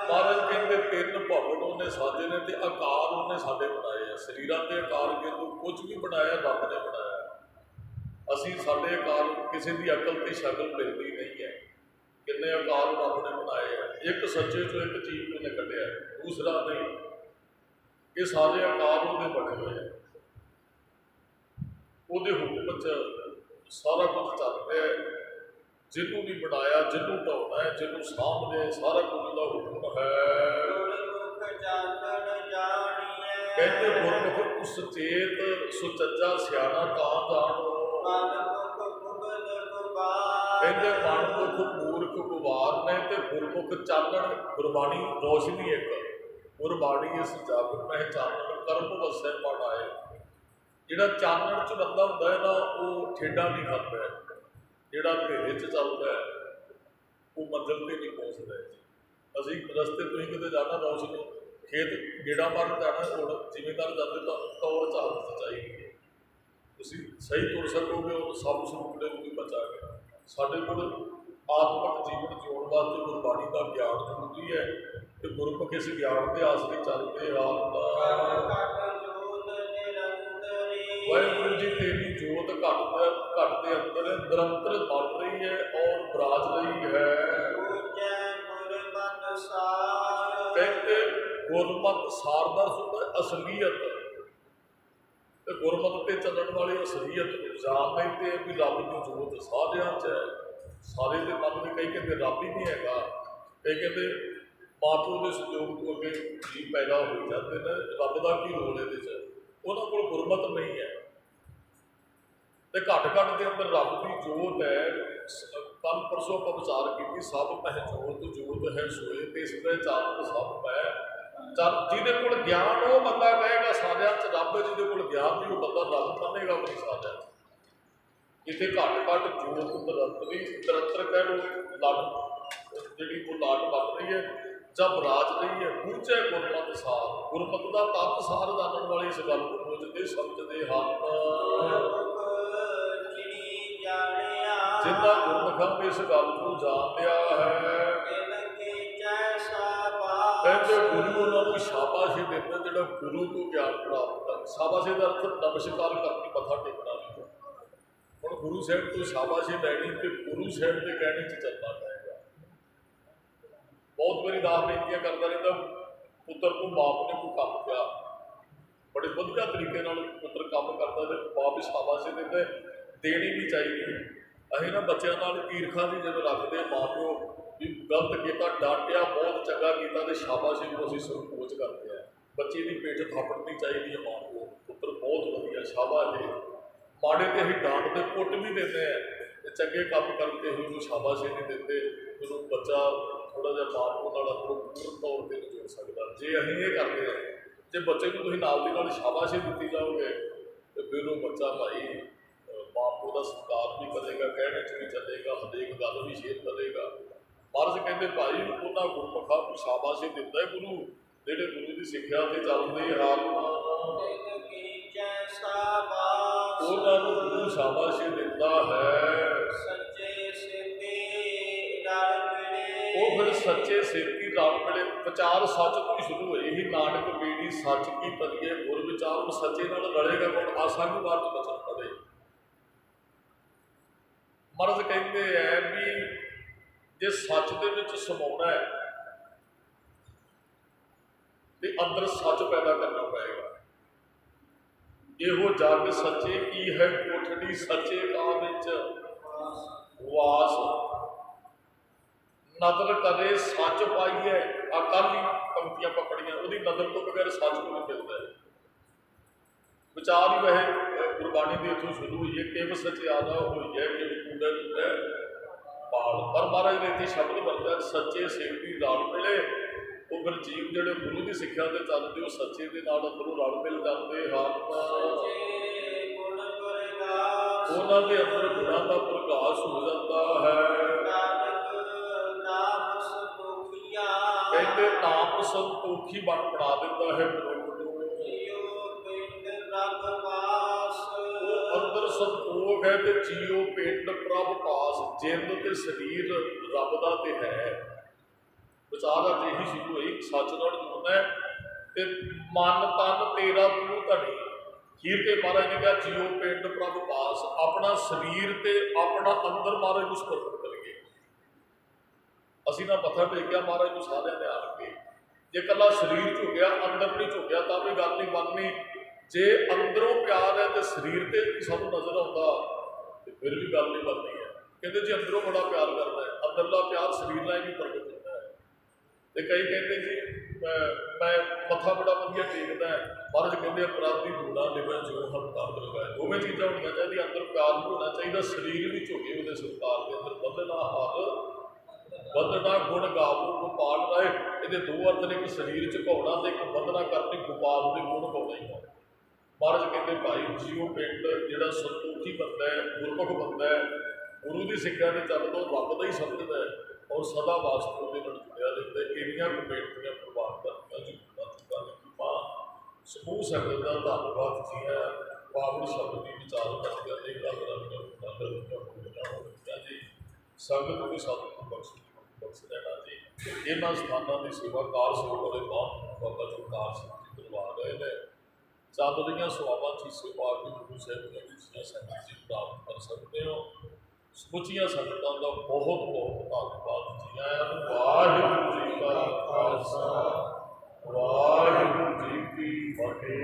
S1: ਮਹਾਰਾਜ ਕਹਿੰਦੇ ਤਿੰਨ ਭਵਨ ਉਹਨੇ ਸਾਜੇ ਨੇ ਤੇ ਆਕਾਰ ਉਹਨੇ ਸਾਡੇ ਬਣਾਏ ਆ। ਸਰੀਰਾਂ ਦੇ ਆਕਾਰ ਕਹਿੰਦੇ ਕੁਝ ਵੀ ਬਣਾਇਆ ਰੱਬ ਨੇ ਬਣਾਇਆ। ਅਸੀਂ ਸਾਡੇ ਆਕਾਰ ਕਿਸੇ ਦੀ ਅਕਲ ਤੇ ਸ਼ਕਲ ਮਿਲਦੀ ਨਹੀਂ ਹੈ। ਕਿੰਨੇ ਆਕਾਰ ਰੱਬ ਨੇ ਬਣਾਏ ਆ, ਇੱਕ ਸੱਚੇ ਚੋਂ ਇੱਕ ਚੀਜ਼ ਉਹਨੇ ਕੱਢਿਆ, ਦੂਸਰਾ ਨਹੀਂ। ਇਹ ਸਾਰੇ ਆਕਾਰ ਉਹਦੇ ਬਣੇ ਹੋਏ ਆ, ਉਹਦੇ ਹੁਕਮ 'ਚ ਸਾਰਾ ਕੁਝ ਚੱਲ ਰਿਹਾ। ਜਿਹਨੂੰ ਵੀ ਬਣਾਇਆ, ਜਿਹਨੂੰ ਢਾਉਣਾ ਹੈ, ਜਿਹਨੂੰ ਸਾਂਭਦੇ, ਸਾਰਾ ਕੁਝ ਦਾ ਹੁਕਮ ਹੈ। ਕਹਿੰਦੇ ਗੁਰਮੁਖ ਤੂੰ ਸੁਚੇਤ ਸੁਚੱਜਾ ਸਿਆਣਾ ਤਾਂ ਜਾਣੋ। ਕਹਿੰਦੇ ਮਨਮੁਖ ਮੂਰਖ ਗੁਵਾਰ ਨੇ ਤੇ ਗੁਰਮੁਖ ਚਾਨਣ। ਗੁਰਬਾਣੀ ਰੋਸ਼ਨੀ ਇੱਕ, ਗੁਰਬਾਣੀ ਇਸ ਜਗ ਮਹਿ ਚਾਨਣ ਕਰਮ ਵਸੈ ਮਨ ਆਏ। ਜਿਹੜਾ ਚਾਨਣ 'ਚ ਬੰਦਾ ਹੁੰਦਾ ਹੈ ਨਾ, ਉਹ ਠੇਡਾ ਨਹੀਂ ਖਾਂਦਾ। ਜਿਹੜਾ ਹਨੇਰੇ 'ਚ ਚੱਲਦਾ ਉਹ ਮੰਜ਼ਿਲ 'ਤੇ ਨਹੀਂ ਪਹੁੰਚਦਾ। ਅਸੀਂ ਰਸਤੇ ਤੋਂ ਹੀ ਕਿਤੇ ਜਾਣਾ, ਰੋਸ਼ਨੀ ਖੇਤ ਗੇੜਾ ਮਾਰਨ ਜਾਣਾ, ਹੁਣ ਜ਼ਿਮੀਂਦਾਰ ਜਾਂਦੇ ਤਾਂ ਟੌਰ ਚਾਲਤ ਚਾਹੀਦੀ ਹੈ। ਤੁਸੀਂ ਸਹੀ ਤੁਰ ਸਕੋਗੇ, ਉਹ ਸਭ ਸਰੂਪੜੇ ਨੂੰ ਵੀ ਬਚਾ ਗਿਆ। ਸਾਡੇ ਕੋਲ ਆਤਮਿਕ ਜੀਵਨ ਜਿਉਣ ਵਾਸਤੇ ਗੁਰਬਾਣੀ ਦਾ ਗਿਆਨ ਜ਼ਰੂਰੀ ਹੈ, ਤੇ ਗੁਰਮੁਖ ਇਸ ਗਿਆਨ ਦੇ ਆਸਰੇ ਚੱਲਦੇ ਹਨ। ਵਾਹਿਗੁਰੂ ਜੀ ਤੇਰੀ ਜੋਤ ਘਟ ਦੇ ਅੰਦਰ ਨਿਰੰਤਰ ਬਣ ਰਹੀ ਹੈ ਔਰ ਬਰਾਜ ਰਹੀ ਹੈ। ਕਹਿੰਦੇ ਗੁਰਮਤਿ ਸਾਰ ਦਾ ਹੁੰਦਾ ਅਸਲੀਅਤ, ਤੇ ਗੁਰਮਤਿ ਤੇ ਚੱਲਣ ਵਾਲੀ ਅਸਲੀਅਤ ਨੂੰ ਜਾਣ ਲੈਂਦੇ ਵੀ ਰੱਬ ਦੀ ਜੋਤ ਸਾਰਿਆਂ 'ਚ ਹੈ। ਸਾਰੇ ਦੇ ਮਨ ਦੇ ਕਈ ਕਹਿੰਦੇ ਰੱਬ ਹੀ ਨਹੀਂ ਹੈਗਾ, ਕਈ ਕਹਿੰਦੇ ਮਾਂ ਪਿਓ ਦੇ ਸੰਯੋਗ ਤੋਂ ਅੱਗੇ ਜੀਵ ਪੈਦਾ ਹੋ ਜਾਂਦੇ ਨੇ, ਰੱਬ ਦਾ ਕੀ ਰੋਲ ਇਹਦੇ 'ਚ। ਉਹਨਾਂ ਕੋਲ ਗੁਰਮਤਿ ਨਹੀਂ ਹੈ, ਤੇ ਘੱਟ ਦੇ ਅੰਦਰ ਰੱਬ ਦੀ ਜੋਤ ਹੈ। ਕੱਲ ਪਰਸੋਂ ਆਪਾਂ ਵਿਚਾਰ ਕੀਤੀ, ਸਭ ਮਹਿ ਜੋਤ ਹੈ ਸੋਏ, ਤੇ ਇਸ ਦੇ ਚਾਨਣ ਸਭ ਪੈ। ਜਿਹਦੇ ਕੋਲ ਗਿਆਨ ਉਹ ਬੰਦਾ ਕਹੇਗਾ ਸਾਰਿਆਂ 'ਚ ਰੱਬ ਹੈ, ਜਿਹਦੇ ਕੋਲ ਗਿਆਨ ਨਹੀਂ ਉਹ ਬੰਦਾ ਰੱਬ ਮੰਨੇਗਾ ਵੀ ਸਾਰਿਆਂ 'ਚ। ਇੱਥੇ ਘੱਟ ਜੋਤ ਨਿਰੰਤਰ ਕਹਿ ਲਓ, ਲੱਟ ਜਿਹੜੀ ਉਹ ਲਾਟ ਬਣ ਰਹੀ ਹੈ ਜਦ ਰਾਜ ਰਹੀ ਹੈ। ਪੂਜੈ ਗੁਰਮਤਿ ਸਾਰ, ਗੁਰਮਤਿ ਦਾ ਤੱਤ ਸਾਰ ਜਾਣਨ ਵਾਲੇ ਇਸ ਗੱਲ ਨੂੰ ਬੁੱਝਦੇ ਸਮਝਦੇ ਹਨ। ਜਿੰਨਾ ਗੁਰਮੁਖਾਂ ਨੇ ਇਸ ਗੱਲ ਨੂੰ ਜਾਣ ਲਿਆ ਹੈ, ਕਹਿੰਦੇ ਗੁਰੂ ਉਹਨਾਂ ਨੂੰ ਸ਼ਾਬਾਸ਼ ਦਿੰਦਾ ਜਿਹੜਾ ਗੁਰੂ ਤੋਂ ਗਿਆਨ ਪ੍ਰਾਪਤ ਕਰਦਾ। ਸ਼ਾਬਾਸ਼ੇ ਦਾ ਅਰਥ ਨਮਸਕਾਰ ਕਰਨੀ, ਮੱਥਾ ਟੇਕਣਾ ਨਹੀਂ। ਹੁਣ ਗੁਰੂ ਸਾਹਿਬ ਤੋਂ ਸ਼ਾਬਾਸ਼ੇ ਲੈਣੀ ਤੇ ਗੁਰੂ ਸਾਹਿਬ ਦੇ ਕਹਿਣੇ 'ਚ ਚੱਲਣਾ ਪਏਗਾ। ਬਹੁਤ ਵਾਰੀ ਦਾਸ ਬੇਨਤੀਆਂ ਕਰਦਾ ਰਹਿੰਦਾ, ਪੁੱਤਰ ਨੂੰ ਬਾਪ ਨੇ ਕੋਈ ਕੰਮ ਕਿਹਾ, ਬੜੇ ਵਧੀਆ ਤਰੀਕੇ ਨਾਲ ਪੁੱਤਰ ਕੰਮ ਕਰਦਾ ਤੇ ਬਾਪ ਸ਼ਾਬਾਸ਼ੇ ਦਿੰਦੇ, ਦੇਣੀ ਵੀ ਚਾਹੀਦੀ। ਅਸੀਂ ਨਾ ਬੱਚਿਆਂ ਨਾਲ ਈਰਖਾ ਦੀ ਜਦੋਂ ਰੱਖਦੇ ਆ ਮਾਂ ਪਿਓ ਵੀ ਗਲਤ ਕੀਤਾ, ਡਾਂਟਿਆ, ਬਹੁਤ ਚੰਗਾ ਕੀਤਾ ਤੇ ਸ਼ਾਬਾਸ਼ੀ ਨੂੰ ਅਸੀਂ ਸੰਕੋਚ ਕਰਦੇ ਆ। ਬੱਚੇ ਦੀ ਪਿੱਠ ਥਾਪੜਨੀ ਚਾਹੀਦੀ ਹੈ ਮਾਂ ਪਿਓ, ਪੁੱਤਰ ਬਹੁਤ ਵਧੀਆ, ਸ਼ਾਬਾਸ਼ ਜੀ। ਮਾੜੇ ਤੇ ਅਸੀਂ ਡਾਂਟ ਦੇ ਪੁੱਟ ਵੀ ਦਿੰਦੇ ਆ ਤੇ ਚੰਗੇ ਕੰਮ ਕਰਕੇ ਅਸੀਂ ਉਹਨੂੰ ਸ਼ਾਬਾਸ਼ੀ ਨਹੀਂ ਦਿੰਦੇ। ਜਦੋਂ ਬੱਚਾ ਥੋੜ੍ਹਾ ਜਿਹਾ ਮਾਂ ਪਿਓ ਨਾਲ ਪੂਰਨ ਤੌਰ 'ਤੇ ਨਹੀਂ ਜੁੜ ਸਕਦਾ। ਜੇ ਅਸੀਂ ਇਹ ਕਰਦੇ ਹਾਂ, ਜੇ ਬੱਚੇ ਨੂੰ ਤੁਸੀਂ ਨਾਲ ਦੀ ਨਾਲ ਸ਼ਾਬਾਸ਼ੀ ਦਿੱਤੀ ਜਾਓਗੇ ਤੇ ਫਿਰ ਉਹ ਬੱਚਾ ਭਾਈ ਮਾਂ ਪਿਓ ਦਾ ਸਤਿਕਾਰ ਵੀ ਕਰੇਗਾ, ਕਹਿਣੇ 'ਚ ਵੀ ਚੱਲੇਗਾ, ਹਰੇਕ ਗੱਲ ਵੀ ਸ਼ੇਅਰ ਕਰੇਗਾ। ਮਹਾਰਾਜ ਕਹਿੰਦੇ ਭਾਈ ਉਹਨਾਂ ਗੁਰਮੁਖਾਂ ਨੂੰ ਸ਼ਾਬਾਸ਼ੀ ਦਿੰਦਾ ਹੈ ਗੁਰੂ, ਜਿਹੜੇ ਗੁਰੂ ਦੀ ਸਿੱਖਿਆ 'ਤੇ ਚੱਲਦੇ ਹਨ, ਉਹਨਾਂ ਨੂੰ ਗੁਰੂ ਸ਼ਾਬਾਸ਼ੀ ਦਿੰਦਾ ਹੈ। ਉਹ ਫਿਰ ਸੱਚੇ ਸਿਰ ਕੀ ਰਲ ਮਿਲੇ। ਵਿਚਾਰ ਸੱਚ ਤੋਂ ਹੀ ਸ਼ੁਰੂ ਹੋਏ ਹੀ, ਨਾਨਕ ਬੀੜੀ ਸੱਚ ਕੀ ਤਰੀਏ ਗੁਰ ਵਿਚਾਰ। ਸੱਚੇ ਨਾਲ ਰਲੇਗਾ ਕੌਣ? ਆਸਾ ਨੂੰ ਬਾਅਦ 'ਚ ਬਚਨ ਪਵੇ। ਮਹਾਰਾਜ ਕਹਿੰਦੇ ਹੈ ਵੀ ਜੇ ਸੱਚ ਦੇ ਵਿੱਚ ਸਮਾਉਣਾ ਹੈ ਤੇ ਅੰਦਰ ਸੱਚ ਪੈਦਾ ਕਰਨਾ ਪਏਗਾ। ਇਹੋ ਜਗ ਸੱਚੇ ਕੀ ਹੈ ਕੋਠੜੀ, ਸੱਚੇ ਕਾਮ ਵਿੱਚ ਵਾਸ। ਨਦਰ ਕਰੇ ਸੱਚ ਪਾਈਏ, ਅਕਾਲੀ ਪੰਕਤੀਆਂ ਪਕੜੀਆਂ, ਉਹਦੀ ਨਜ਼ਰ ਤੋਂ ਬਗੈਰ ਸੱਚ ਨੂੰ ਨਹੀਂ ਮਿਲਦਾ। ਵਿਚਾਰ ਹੀ ਵੈਸੇ ਗੁਰਬਾਣੀ ਦੀ ਇੱਥੋਂ ਸ਼ੁਰੂ ਹੋਈ ਹੈ, ਕਿਵ ਸਚਿਆਦਾ ਹੋਈ ਹੈ ਕਿਵ ਕੂੜਾ ਟੁੱਟੇ ਪਾਲ। ਪਰ ਮਹਾਰਾਜ ਨੇ ਇੱਥੇ ਸ਼ਬਦ ਵਰਤਿਆ, ਸੱਚੇ ਸਿਰ ਦੀ ਰਲ ਮਿਲੇ। ਉਹ ਫਿਰ ਜੀਵ ਜਿਹੜੇ ਗੁਰੂ ਦੀ ਸਿੱਖਿਆ 'ਤੇ ਚੱਲਦੇ, ਉਹ ਸੱਚੇ ਦੇ ਨਾਲ ਅੰਦਰੋਂ ਰਲ ਮਿਲ ਜਾਂਦੇ ਹਨ। ਉਹਨਾਂ ਦੇ ਅੰਦਰ ਗੁਣਾਂ ਦਾ ਪ੍ਰਕਾਸ਼ ਹੋ ਜਾਂਦਾ ਹੈ। ਕਹਿੰਦੇ ਨਾਮ ਸੰਤੋਖੀ ਬਣਾ ਦਿੰਦਾ ਹੈ ਮਨੁੱਖ ਨੂੰ। ਉਹ ਅੰਦਰ ਸੰਤੋਖ ਹੈ ਤੇ ਜੀਓ ਪਿੰਡ ਪ੍ਰਭ ਪਾਸ। ਜਿੰਦ ਤੇ ਸਰੀਰ ਰੱਬ ਦਾ ਤੇ ਹੈ। ਵਿਚਾਰ ਅੱਜ ਇਹੀ ਸ਼ੁਰੂ ਹੋਈ, ਸੱਚ ਨਾਲ ਜੁੜਨਾ ਤੇ ਮਨ ਤਨ ਤੇਰਾ ਤੂੰ ਧਣੀ। ਹੀਰ ਕੇ ਮਹਾਰਾਜ ਨੇ ਕਿਹਾ ਜੀਓ ਪਿੰਡ ਪ੍ਰਭ ਪਾਸ। ਆਪਣਾ ਸਰੀਰ ਤੇ ਆਪਣਾ ਅੰਦਰ ਮਹਾਰਾਜ ਨੂੰ ਸਮਰਪਿਤ ਕਰੀਏ। ਅਸੀਂ ਨਾ ਮੱਥਾ ਟੇਕਿਆ ਮਹਾਰਾਜ ਨੂੰ ਸਾਰਿਆਂ ਦੇ ਆਣ ਕੇ, ਜੇ ਇਕੱਲਾ ਸਰੀਰ ਝੁਕਿਆ ਅੰਦਰ ਨਹੀਂ ਝੁਕਿਆ ਤਾਂ ਵੀ ਗੱਲ ਨਹੀਂ ਬਣਨੀ। ਜੇ ਅੰਦਰੋਂ ਪਿਆਰ ਹੈ ਤੇ ਸਰੀਰ ਤੇ ਸਾਨੂੰ ਨਜ਼ਰ ਆਉਂਦਾ ਤੇ ਫਿਰ ਵੀ ਗੱਲ ਨਹੀਂ ਬਣਨੀ ਹੈ। ਕਹਿੰਦੇ ਜੀ ਅੰਦਰੋਂ ਬੜਾ ਪਿਆਰ ਕਰਦਾ ਹੈ, ਅੰਦਰਲਾ ਪਿਆਰ ਸਰੀਰ ਨਾਲ ਹੀ ਪ੍ਰਗਟ ਹੁੰਦਾ ਹੈ। ਤੇ ਕਈ ਕਹਿੰਦੇ ਜੀ ਮੈਂ ਮੱਥਾ ਬੜਾ ਵਧੀਆ ਟੇਕਦਾ ਹੈ। ਮਹਾਰਾਜ ਕਹਿੰਦੇ ਅਪਰਾਧੀ ਧੂੜਾ ਨਿਭੇ ਜੋ ਹਮ ਕਰ ਲਗਾਏ। ਦੋਵੇਂ ਚੀਜ਼ਾਂ ਹੋਣੀਆਂ ਚਾਹੀਦੀਆਂ, ਅੰਦਰ ਪਿਆਰ ਵੀ ਹੋਣਾ ਚਾਹੀਦਾ, ਸਰੀਰ ਵੀ ਝੁਕੇ ਉਹਦੇ ਸਤਿਕਾਰ ਦੇ ਅੰਦਰ। ਵਧਣਾ ਹਰ ਵਧਣਾ ਗੁਣ ਗਾਵੋ ਗੋਪਾਲ ਰਾਏ। ਇਹਦੇ ਦੋ ਅਰਥ ਨੇ, ਇੱਕ ਸਰੀਰ ਝੁਕਾਉਣਾ ਤੇ ਇੱਕ ਵਧਣਾ ਕਰਨੀ, ਗੋਪਾਲ ਦੇ ਗੁਣ ਗਾਉਣਾ ਹੀ ਹੋਣਾ। ਮਹਾਰਾਜ ਕਹਿੰਦੇ ਭਾਈ ਜੀਓ ਪਿੰਡ ਜਿਹੜਾ ਸੰਤੋਖੀ ਬੰਦਾ ਹੈ, ਗੁਰਮੁਖ ਬੰਦਾ ਹੈ, ਗੁਰੂ ਦੀ ਸਿੱਖਿਆ ਦੇ ਚੱਲਦਾ, ਰੱਬ ਦਾ ਹੀ ਸਮਝਦਾ ਹੈ ਔਰ ਸਦਾ ਵਾਸਤੇ ਉਹਦੇ ਨਾਲ ਜੁੜਿਆ ਰਹਿੰਦਾ। ਇਹਦੀਆਂ ਕਮੇਟੀਆਂ ਪ੍ਰਵਾਨ ਕਰਦੀਆਂ ਜੀ ਸਮੂਹ ਸੰਗਤ ਦਾ ਧੰਨਵਾਦ ਜੀ ਹੈ। ਪਾਵਨ ਸ਼ਬਦ ਦੀ ਵਿਚਾਰ ਕਰਦੇ ਜੀ ਸੰਗਤ ਨੂੰ ਸਾਨੂੰ ਬਖਸ਼ ਦੇਣਾ ਜੀ। ਇਹਨਾਂ ਸਥਾਨਾਂ ਦੀ ਸੇਵਾ ਕਾਰ ਸੇਵਾ ਵਾਲੇ ਬਾਬਾ ਜੀ ਕਾਰ ਕਰਵਾ ਰਹੇ ਨੇ। ਚੱਲ ਰਹੀਆਂ ਸੇਵਾਵਾਂ ਚੀਸੇ ਪਾ ਕੇ ਗੁਰੂ ਸਾਹਿਬ ਦੀਆਂ ਵਿਚੀਆਂ ਸੰਗਤ ਜੀ ਪ੍ਰਾਪਤ ਕਰ ਸਕਦੇ ਹੋ। ਸਮੁੱਚੀਆਂ ਸੰਗਤਾਂ ਦਾ ਬਹੁਤ ਬਹੁਤ ਧੰਨਵਾਦ ਜੀ। ਵਾਹਿਗੁਰੂ ਜੀ ਕਾ ਖਾਲਸਾ, ਵਾਹਿਗੁਰੂ ਜੀ ਕੀ ਫਤਿਹ।